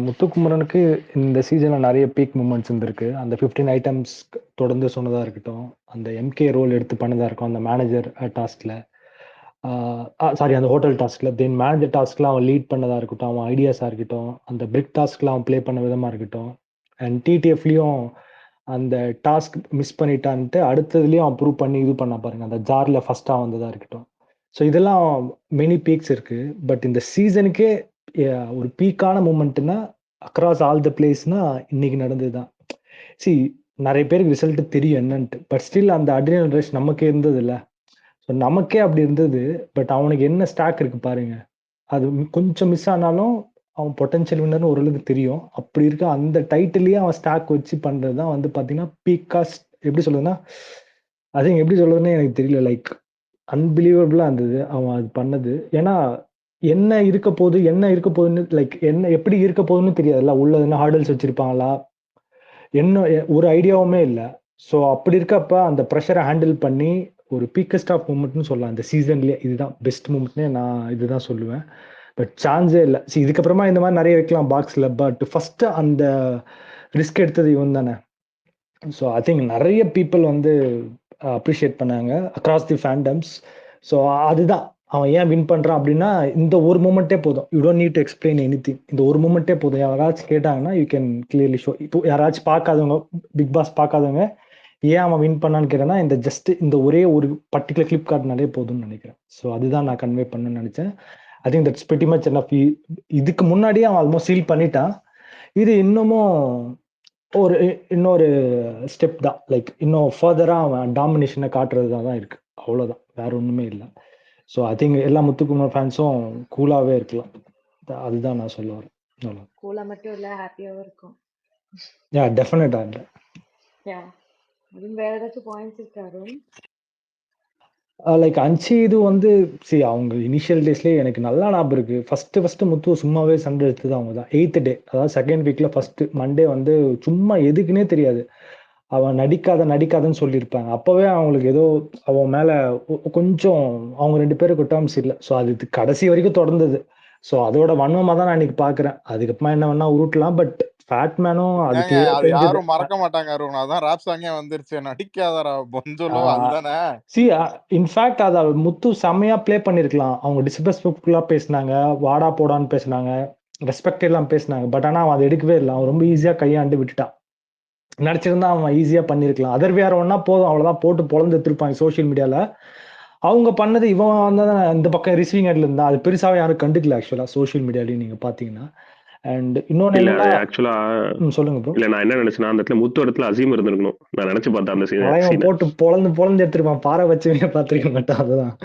முத்துக்குமரனுக்கு இந்த சீசன்ல நிறைய பீக் மூமெண்ட்ஸ் இருந்திருக்கு. அந்த 15 ஐட்டம்ஸ் தொடர்ந்து சொன்னதா இருக்கட்டும், அந்த எம்கே ரோல் எடுத்து பண்ணதா இருக்கும், அந்த மேனேஜர் டாஸ்க்ல, அந்த ஹோட்டல் டாஸ்க்ல, தென் மேனேஜர் டாஸ்க்ல அவன் லீட் பண்ணதா இருக்கட்டும், அவன் ஐடியாஸா இருக்கட்டும், அந்த பிரிக் டாஸ்க்ல அவன் பிளே பண்ண விதமா இருக்கட்டும், அண்ட் டிடிஎஃப்லயும் அந்த டாஸ்க் மிஸ் பண்ணிட்டான்ட்டு அடுத்ததுலயும் அவன் ப்ரூவ் பண்ணி இது பண்ண பாருங்க, அந்த ஜார்ல ஃபர்ஸ்டா வந்ததா இருக்கட்டும். ஸோ இதெல்லாம் மெனி பீக்ஸ் இருக்கு. பட் இந்த சீசனுக்கே ஒரு பீக்கான மூமெண்ட்னா அக்ராஸ் ஆல் த பிளேஸ்னா இன்னைக்கு நடந்ததுதான். நிறைய பேருக்கு ரிசல்ட் தெரியும் என்னன்ட்டு, பட் ஸ்டில் அந்த அட்ரினல் ரஷ் நமக்கே இருந்தது இல்லை. ஸோ நமக்கே அப்படி இருந்தது. பட் அவனுக்கு என்ன ஸ்டாக் இருக்கு பாருங்க, அது கொஞ்சம் மிஸ் ஆனாலும் அவன் பொட்டன்ஷியல் வின்னர்னு ஓரளவுக்கு தெரியும். அப்படி இருக்க அந்த டைட்டிலேயே அவன் ஸ்டாக் வச்சு பண்றது தான் வந்து பாத்தீங்கன்னா பீக்காஸ்ட். எப்படி சொல்றதுன்னா, அது எப்படி சொல்றதுன்னு எனக்கு தெரியல. லைக் அன்பிலீவபிளா இருந்தது அவன் அது பண்ணது. ஏன்னா என்ன இருக்க போகுதுன்னு லைக் எப்படி இருக்க போகுதுன்னு தெரியாதுல்ல. உள்ள என்ன ஹார்டல்ஸ் வச்சிருப்பாங்களா, என்ன ஒரு ஐடியாவுமே இல்லை. ஸோ அப்படி இருக்கப்ப அந்த ப்ரெஷரை ஹேண்டில் பண்ணி ஒரு பீக்கஸ்ட் ஆஃப் மூமெண்ட்னு சொல்லலாம் இந்த சீசன்லயே. இதுதான் பெஸ்ட் மூமெண்ட்னே நான் இதுதான் சொல்லுவேன். பட் சான்ஸே இல்லை. இதுக்கப்புறமா இந்த மாதிரி நிறைய வைக்கலாம் பாக்ஸ்ல, பட் ஃபர்ஸ்ட் அந்த ரிஸ்க் எடுத்தது இவன் தானே. ஸோ ஐ திங்க் நிறைய பீப்புள் வந்து அப்ரிஷியேட் பண்ணாங்க அக்ராஸ் தி ஃபேண்டம்ஸ். ஸோ அதுதான் அவன் ஏன் வின் பண்றான் அப்படின்னா, இந்த ஒரு மூமெண்ட்டே போதும். You don't need to explain anything. இந்த ஒரு மூமெண்ட்டே போதும். யாராச்சும் கேட்டாங்கன்னா யூ கேன் கிளியர்லி ஷோ. இப்போ யாராச்சும் பார்க்காதவங்க, பிக் பாஸ் பார்க்காதவங்க ஏன் அவன் வின் பண்ணான்னு கேட்டேன்னா, இந்த ஒரே ஒரு பர்டிகுலர் கிளிப் கார்டுனாலே போதும்னு நினைக்கிறேன். ஸோ அதுதான் நான் கன்வே பண்ணணும்னு நினைச்சேன். I think that's pretty much enough. இதுக்கு முன்னாடியே அவன் ஆல்மோஸ்ட் சீல் பண்ணிட்டான். இது இன்னொரு ஸ்டெப் தான். லைக் இன்னும் ஃபர்தரா அவன் டாமினேஷனை காட்டுறதா தான் இருக்கு. அவ்வளவுதான், வேற ஒண்ணுமே இல்லை. ஸோ ஐ திங்க் எல்லா முத்துக்குமார் ஃபேன்ஸும் கூலாவே இருக்கலாம். அதுதான் நான் சொல்ல வரேன். அவ்வளோ. கூலா மட்டும் இல்ல, ஹாப்பியாவும் இருக்கும். யா டெஃபினட்டா. யா அதுவும் வேற ஏதாச்சும் பாயிண்ட்ஸ் இருக்கா அருண்? லைக் அன்சி இது வந்து அவங்க இனிஷியல் டேஸ்லேயே எனக்கு நல்லா ஞாபகம் இருக்கு. ஃபர்ஸ்ட் முத்து சும்மாவே சண்டை எடுத்தது அவங்க தான். 8th டே, அதாவது செகண்ட் வீக்ல ஃபர்ஸ்ட் மண்டே வந்து சும்மா எதுக்குன்னே தெரியாது, அவன் நடிக்காதன்னு சொல்லியிருப்பாங்க. அப்பவே அவங்களுக்கு ஏதோ அவன் மேல கொஞ்சம் அவங்க 2 பேருக்கு டேர்ம்ஸ் இல்லை. ஸோ அது கடைசி வரைக்கும் தொடர்ந்தது. ஸோ அதோட வன்மமா தான் நான் இன்னைக்கு பாக்குறேன். அதுக்கப்புறமா என்ன வேணா உருட்டலாம், பட் ஃபேட்மேனும் அது ஏங்க கிளியரா அது தெரிஞ்சது. யாரும் மறக்க மாட்டாங்க அருண். அதான் ராப் சாங்கே வந்துருச்சு, நடிக்காதடா பொஞ்சலோ, அதுதானே. இன்ஃபேக்ட் அதை முத்து செம்மையா ப்ளே பண்ணிருக்கலாம். அவங்க டிஸ்ரெஸ்பெக்ட்ஃபுல்லா பேசினாங்க, வாடா போடான்னு பேசினாங்க, ரெஸ்பெக்ட் எல்லாம் பேசினாங்க. பட் ஆனா அவன் அதை எடுக்கவே இல்லை. அவன் ரொம்ப ஈஸியா கையாண்டு விட்டுட்டான். நடிச்சிருந்தா அவன் ஈஸியா பண்ணிருக்கலாம். அதர் வேற ஒன்னா போதும், அவ்வளவுதான், போட்டு பொழந்து எடுத்திருப்பாங்க சோசியல் மீடியால. அவங்க பண்ணது இவன் வந்து இந்த பக்கம் ரிசீவிங் ஹெட்ல இருந்தா அது பெருசாவே யாரும் கண்டுக்கல ஆக்சுவலா சோசியல் மீடியாலையும் நீங்க பாத்தீங்கன்னா. அண்ட் இன்னொன்னு இல்ல என்னன்னா, ஆக்சுவலா சொல்லுங்க ப்ரோ. இல்ல நான் என்ன நினைச்சேன்னா, அந்த இடத்துல முத்து இடத்துல அசீம் இருந்திருக்கணும். நான் நினைச்சு பார்த்தேன் அந்த அவன் சீனை. போட்டு பொழந்து எடுத்திருப்பான். பாறை வச்சுமே பார்த்திருக்க மாட்டான். அதுதான்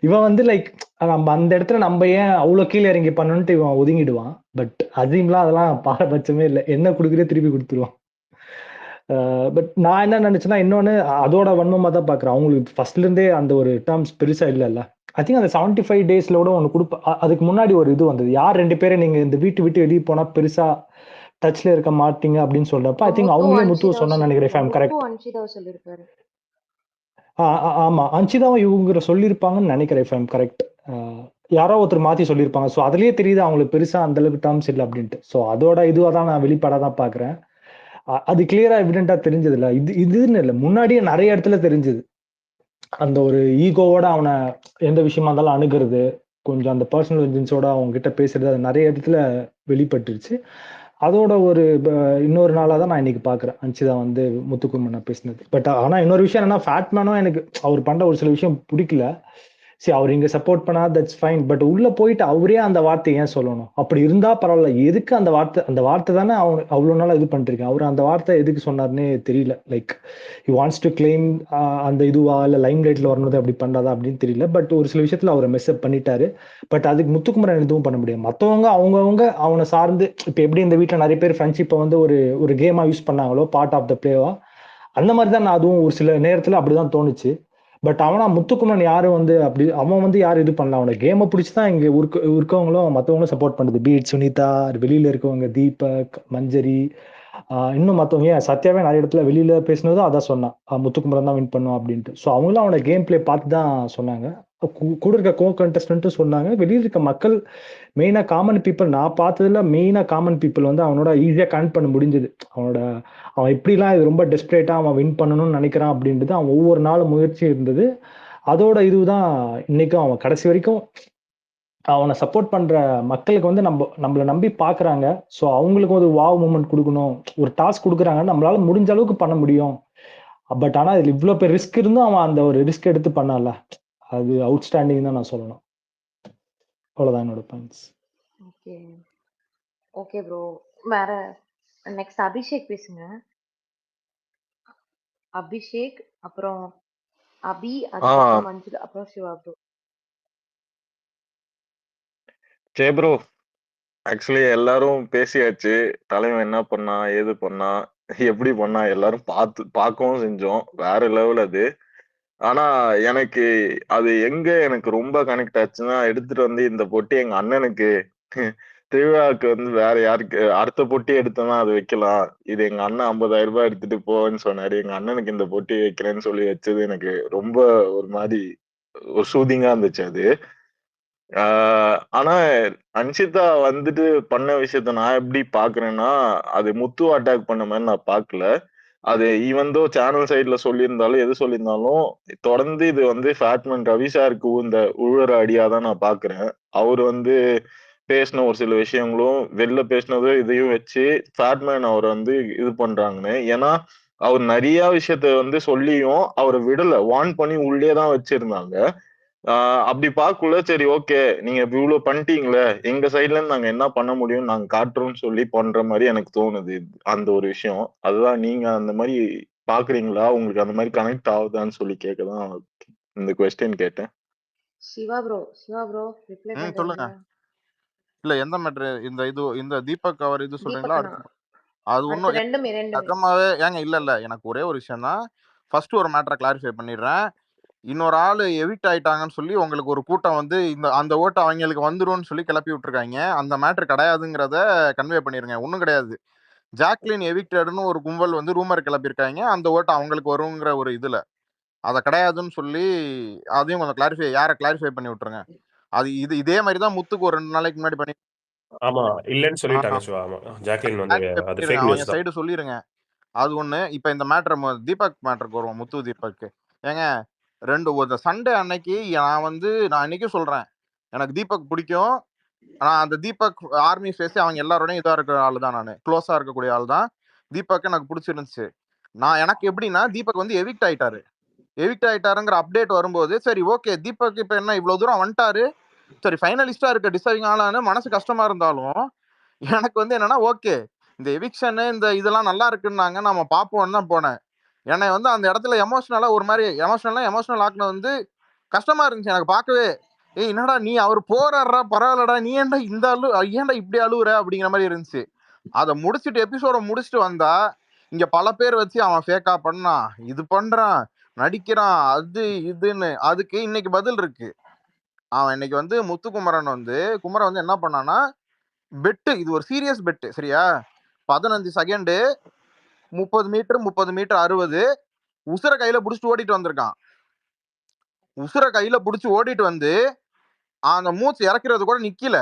இவன் வந்து லைக் நம்ம அந்த இடத்துல நம்ம ஏன் அவ்வளவு கீழே இறங்கி பண்ணணும்ட்டு இவன் ஒதுங்கிடுவான். பட் அசீம்லாம் அதெல்லாம் பாரபட்சமே இல்லை. என்ன கொடுக்குறே திருப்பி கொடுத்துருவான். பட் நான் என்ன நினைச்சேன்னா, இன்னொன்னு அதோட வன்மமா தான் பாக்குறேன். அவங்களுக்கு ஃபர்ஸ்ட்ல இருந்தே அந்த ஒரு டேர்ம்ஸ் பெருசா இல்லைல்ல. ஐ திங்க் அந்த 75 டேஸ்ல கூட ஒன்று கொடுப்ப. அதுக்கு முன்னாடி ஒரு இது வந்தது, யார் 2 பேரும் நீங்க இந்த வீட்டு விட்டு வெளியே போனா பெருசா டச்ல இருக்க மாட்டீங்க அப்படின்னு சொல்றப்ப ஐ திங்க் அவங்களே முத்து சொன்னா நினைக்கிறேன். கரெக்ட். அன்ஷிதா சொல்லிருப்பாரு. ஆமா, அன்ஷிதாவும் இவங்க சொல்லியிருப்பாங்கன்னு நினைக்கிறேன். கரெக்ட். யாரோ ஒருத்தர் மாத்தி சொல்லியிருப்பாங்க. ஸோ அதுலயே தெரியுது அவங்களுக்கு பெருசா அந்த அளவுக்கு டேர்ம்ஸ் இல்லை அப்படின்ட்டு. ஸோ அதோட இதுவாக தான் நான் வெளிப்பாடாக தான் பாக்குறேன். அது கிளியரா எவிடென்ட்டா தெரிஞ்சது இல்ல. இதுன்னு இல்லை, முன்னாடியே நிறைய இடத்துல தெரிஞ்சது. அந்த ஒரு ஈகோவோட அவனை எந்த விஷயமா இருந்தாலும் அணுகிறது, கொஞ்சம் அந்த பர்சனல் வெஞ்சன்ஸோட அவங்க கிட்ட பேசுறது, அது நிறைய இடத்துல வெளிப்பட்டுருச்சு. அதோட ஒரு இன்னொரு நாளாக தான் நான் இன்னைக்கு பாக்குறேன் அன்ஷிதா வந்து முத்துக்குமரன் பேசினது. பட் ஆனா இன்னொரு விஷயம் என்னன்னா, ஃபேட்மேனும் எனக்கு அவர் பண்ற ஒரு சில விஷயம் பிடிக்கல. சரி, அவர் இங்க சப்போர்ட் பண்ணா தட்ஸ் ஃபைன். பட் உள்ள போயிட்டு அவரே அந்த வார்த்தை ஏன் சொல்லணும்? அப்படி இருந்தா பரவாயில்ல. எதுக்கு அந்த வார்த்தை தானே அவங்க அவ்வளவு நாளா இது பண்ணிருக்கேன். அவர் அந்த வார்த்தை எதுக்கு சொன்னார்னே தெரியல. Like he wants to claim அந்த இதுவா இல்ல லைம் லைட்ல வரணும் அப்படி பண்றதா அப்படின்னு தெரியல. பட் ஒரு சில விஷயத்துல அவரை மெஸ்அப் பண்ணிட்டாரு. பட் அதுக்கு முத்துக்குமரன் எதுவும் பண்ண முடியாது. மற்றவங்க அவங்கவுங்க அவனை சார்ந்து, இப்ப எப்படி இந்த வீட்டுல நிறைய பேர் ஃப்ரெண்ட்ஷிப்பை வந்து ஒரு கேமா யூஸ் பண்ணாங்களோ, பார்ட் ஆஃப் த பிளேவா, அந்த மாதிரி தான் நான் அதுவும் ஒரு சில நேரத்துல அப்படிதான் தோணுச்சு. பட் அவனா முத்துக்குமரன் யாரும் வந்து அப்படி அவன் வந்து யாரும் இது பண்ணல. அவனை கேமை பிடிச்சிதான் இங்க இருக்கவங்களும் மற்றவங்களும் சப்போர்ட் பண்ணுது. பீட் சுனிதா, வெளியில இருக்கவங்க தீபக், மஞ்சரி, இன்னும் மற்றவங்க சத்யாவே நிறைய இடத்துல வெளியில பேசினதும் அதான் சொன்னான், முத்துக்குமரன் தான் வின் பண்ணுவான் அப்படின்ட்டு. ஸோ அவங்களும் அவனை கேம் பிளே பார்த்து தான் சொன்னாங்க. கூட இருக்க கோ கண்டஸ்டன்ட்டும் சொன்னாங்க. வெளியில் இருக்க மக்கள், மெயினா காமன் பீப்புள், நான் பார்த்ததுல மெயினா காமன் பீப்புள் வந்து அவனோட ஈஸியா கனெக்ட் பண்ண முடிஞ்சது. அவன் இப்படிலாம் இது ரொம்ப டெஸ்பரேட்டா அவன் வின் பண்ணணும்னு நினைக்கிறான் அப்படின்றது அவன் ஒவ்வொரு நாளும் முயற்சி இருந்தது. அதோட இதுதான் இன்னைக்கும் அவன் கடைசி வரைக்கும் அவனை சப்போர்ட் பண்ற மக்களுக்கு வந்து நம்மளை நம்பி பாக்குறாங்க. ஸோ அவங்களுக்கு ஒரு வாவ் மூமெண்ட் கொடுக்கணும், ஒரு டாஸ்க் கொடுக்குறாங்க, நம்மளால முடிஞ்ச அளவுக்கு பண்ண முடியும். பட் ஆனா இதுல இவ்வளவு பேர் ரிஸ்க் இருந்தும் அவன் அந்த ஒரு ரிஸ்க் எடுத்து பண்ணல. அது அவுட்ஸ்டாண்டிங் தான் நான் சொல்லணும். அவ்வளவுதான் என்னோட பாயிண்ட்ஸ். Okay okay bro. வேற நெக்ஸ்ட் அபிஷேக் பேசுங்க. அபிஷேக், அப்புறம் அபி, அதுக்கப்புறம் மஞ்சள், அப்புறம் சிவா ப்ரோ. சரி ப்ரோ, ஆக்சுவலி எல்லாரும் பேசியாச்சு. தலைவன் என்ன பண்ணா, ஏது பண்ணா, எப்படி பண்ணா, எல்லாரும் பார்க்கவும் செஞ்சோம். வேற லெவல் அது. ஆனா எனக்கு அது எனக்கு ரொம்ப கனெக்ட் ஆச்சுன்னா, எடுத்துட்டு வந்து இந்த பொட்டி எங்க அண்ணனுக்கு திருவிழாவுக்கு வந்து வேற யாருக்கு அடுத்த பொட்டி எடுத்தோம்னா அது வைக்கலாம். இது எங்க அண்ணன் 50,000 ரூபாய் எடுத்துட்டு போன்னு சொன்னாரு. எங்க அண்ணனுக்கு இந்த பொட்டி வைக்கிறேன்னு சொல்லி வச்சது எனக்கு ரொம்ப ஒரு மாதிரி ஒரு சூதிங்கா இருந்துச்சு அது. ஆனா அன்ஷிதா வந்துட்டு பண்ண விஷயத்த நான் எப்படி பாக்குறேன்னா, அது முத்து அட்டாக் பண்ண மாதிரி நான் பாக்கல. அது ஈவன்தோ சேனல் சைட்ல சொல்லியிருந்தாலும் எது சொல்லியிருந்தாலும் தொடர்ந்து இது வந்து ஃபேட்மேன் ரவி சாருக்கு இந்த உழுற அடியாதான் நான் பாக்குறேன். அவர் வந்து பேசின ஒரு சில விஷயங்களும் வெளில பேசினதும் இதையும் வச்சு ஃபேட்மேன் அவர் வந்து இது பண்றாங்கன்னு. ஏன்னா அவர் நிறைய விஷயத்த வந்து சொல்லியும் அவரை விடல, வார்ன் பண்ணி உள்ளே தான் வச்சிருந்தாங்க. அப்படி பார்க்கல, சரி ஓகே நீங்க இவ்வளவு பண்ணிட்டீங்களே, எங்க சைட்ல இருந்து நாங்க என்ன பண்ண முடியும் நாங்க காட்டுறோம்னு சொல்லி பண்ற மாதிரி எனக்கு தோணுது அந்த ஒரு விஷயம். அதுதான் நீங்க அந்த மாதிரி பாக்குறீங்களா, உங்களுக்கு அந்த மாதிரி கனெக்ட் ஆகுதான்னு சொல்லி கேட்கதான் இந்த கொஸ்டின் கேட்டேன். சிவா ப்ரோ ரிப்ளை ம் சொல்லுங்க. பண்றீங்களா? இல்ல எந்த மேட்ரு? இந்த தீபக் அவர் இது சொல்றீங்களா? தீபக் அண்ணா. அடுத்து அது அடுத்து ஒன்றும் ரெண்டுமே நிஜமாவே ஏங்க இல்ல எனக்கு ஒரே ஒரு விஷயம் தான். ஃபர்ஸ்ட் ஒரு மேட்டரை கிளாரிஃபை பண்ணிடுறேன். இன்னொரு ஆள் எவிக்ட் ஆயிட்டாங்கன்னு சொல்லி உங்களுக்கு ஒரு கூட்டம் வந்து அந்த ஓட்டு அவங்களுக்கு வந்துரும்னு சொல்லி கிளப்பி விட்டுருக்காங்க. அந்த மேட்ரு கிடையாதுங்கிறத கன்வே பண்ணிருங்க. ஒன்றும் கிடையாது. ஜாக்லின் எவிக்டட்னு ஒரு கும்பல் வந்து ரூமர் கிளப்பியிருக்காங்க. அந்த ஓட்டு அவங்களுக்கு வருங்கிற ஒரு இதுல அதை கிடையாதுன்னு சொல்லி அதையும் கொஞ்சம் கிளாரிஃபை பண்ணி விட்டுருங்க. அது இதே மாதிரி தான் முத்துக்கு ஒரு 2 நாளைக்கு முன்னாடி பண்ணி ஆமா இல்லைன்னு சொல்லிட்டாங்க சிவா. ஆமா ஜாக்லின் வந்து அது ஃபேக் அவங்க நியூஸ் தான். சைடு சொல்லிருங்க. அது ஒண்ணு. இப்ப இந்த மேட்டர் தீபக் மேட்டருக்கு வருவோம். முத்து தீபக் ஏங்க ஒரு சண்டே அன்னைக்கு நான் இன்னைக்கும் சொல்றேன், எனக்கு தீபக் பிடிக்கும். நான் அந்த தீபக் ஆர்மி ஃபேஸ் அவங்க எல்லாரோடையும் இதா இருக்கிற ஆள் தான், நான் க்ளோஸா இருக்கக்கூடிய ஆள் தான். தீபக் எனக்கு பிடிச்சிருந்துச்சு. எனக்கு எப்படின்னா தீபக் வந்து எவிக்ட் ஆயிட்டாருங்கிற அப்டேட் வரும்போது சரி ஓகே தீபக் இப்ப என்ன இவ்வளவு தூரம் வந்துட்டாரு, சரி ஃபைனலிஸ்டா இருக்க டிசர்விங் ஆளான்னு மனசு கஷ்டமா இருந்தாலும் எனக்கு வந்து என்னன்னா ஓகே இந்த எவிக்ஷனு இந்த இதெல்லாம் நல்லா இருக்குன்னாங்க, நம்ம பார்ப்போம்னு தான் போனேன். என்னை வந்து அந்த இடத்துல எமோஷனலா ஒரு மாதிரி எமோஷனல் ஆக்குனது வந்து கஷ்டமா இருந்துச்சு எனக்கு பார்க்கவே. என்னடா நீ அவர் போறாடுறா பரவாயில்லடா, நீ ஏன்டா ஏன்டா இப்படி அழுவுற அப்படிங்கிற மாதிரி இருந்துச்சு. அதை முடிச்சுட்டு எபிசோட முடிச்சுட்டு வந்தா இங்க பல பேர் வச்சு அவன் ஃபேக்கா பண்ணான், இது பண்றான், நடிக்கிறான், அது இதுன்னு. அதுக்கு இன்னைக்கு பதில் இருக்கு. அவன் இன்னைக்கு வந்து குமரன் வந்து என்ன பண்ணான்னா பெட்டு, இது ஒரு சீரியஸ் பெட்டு சரியா, 15 செகண்டு 30 மீட்டர் 60 உசுர கையில புடிச்சிட்டு ஓடிட்டு வந்திருக்கான். உசுர கையில புடிச்சு ஓடிட்டு வந்து அந்த மூச்சு இறக்கிறது கூட நிக்கல.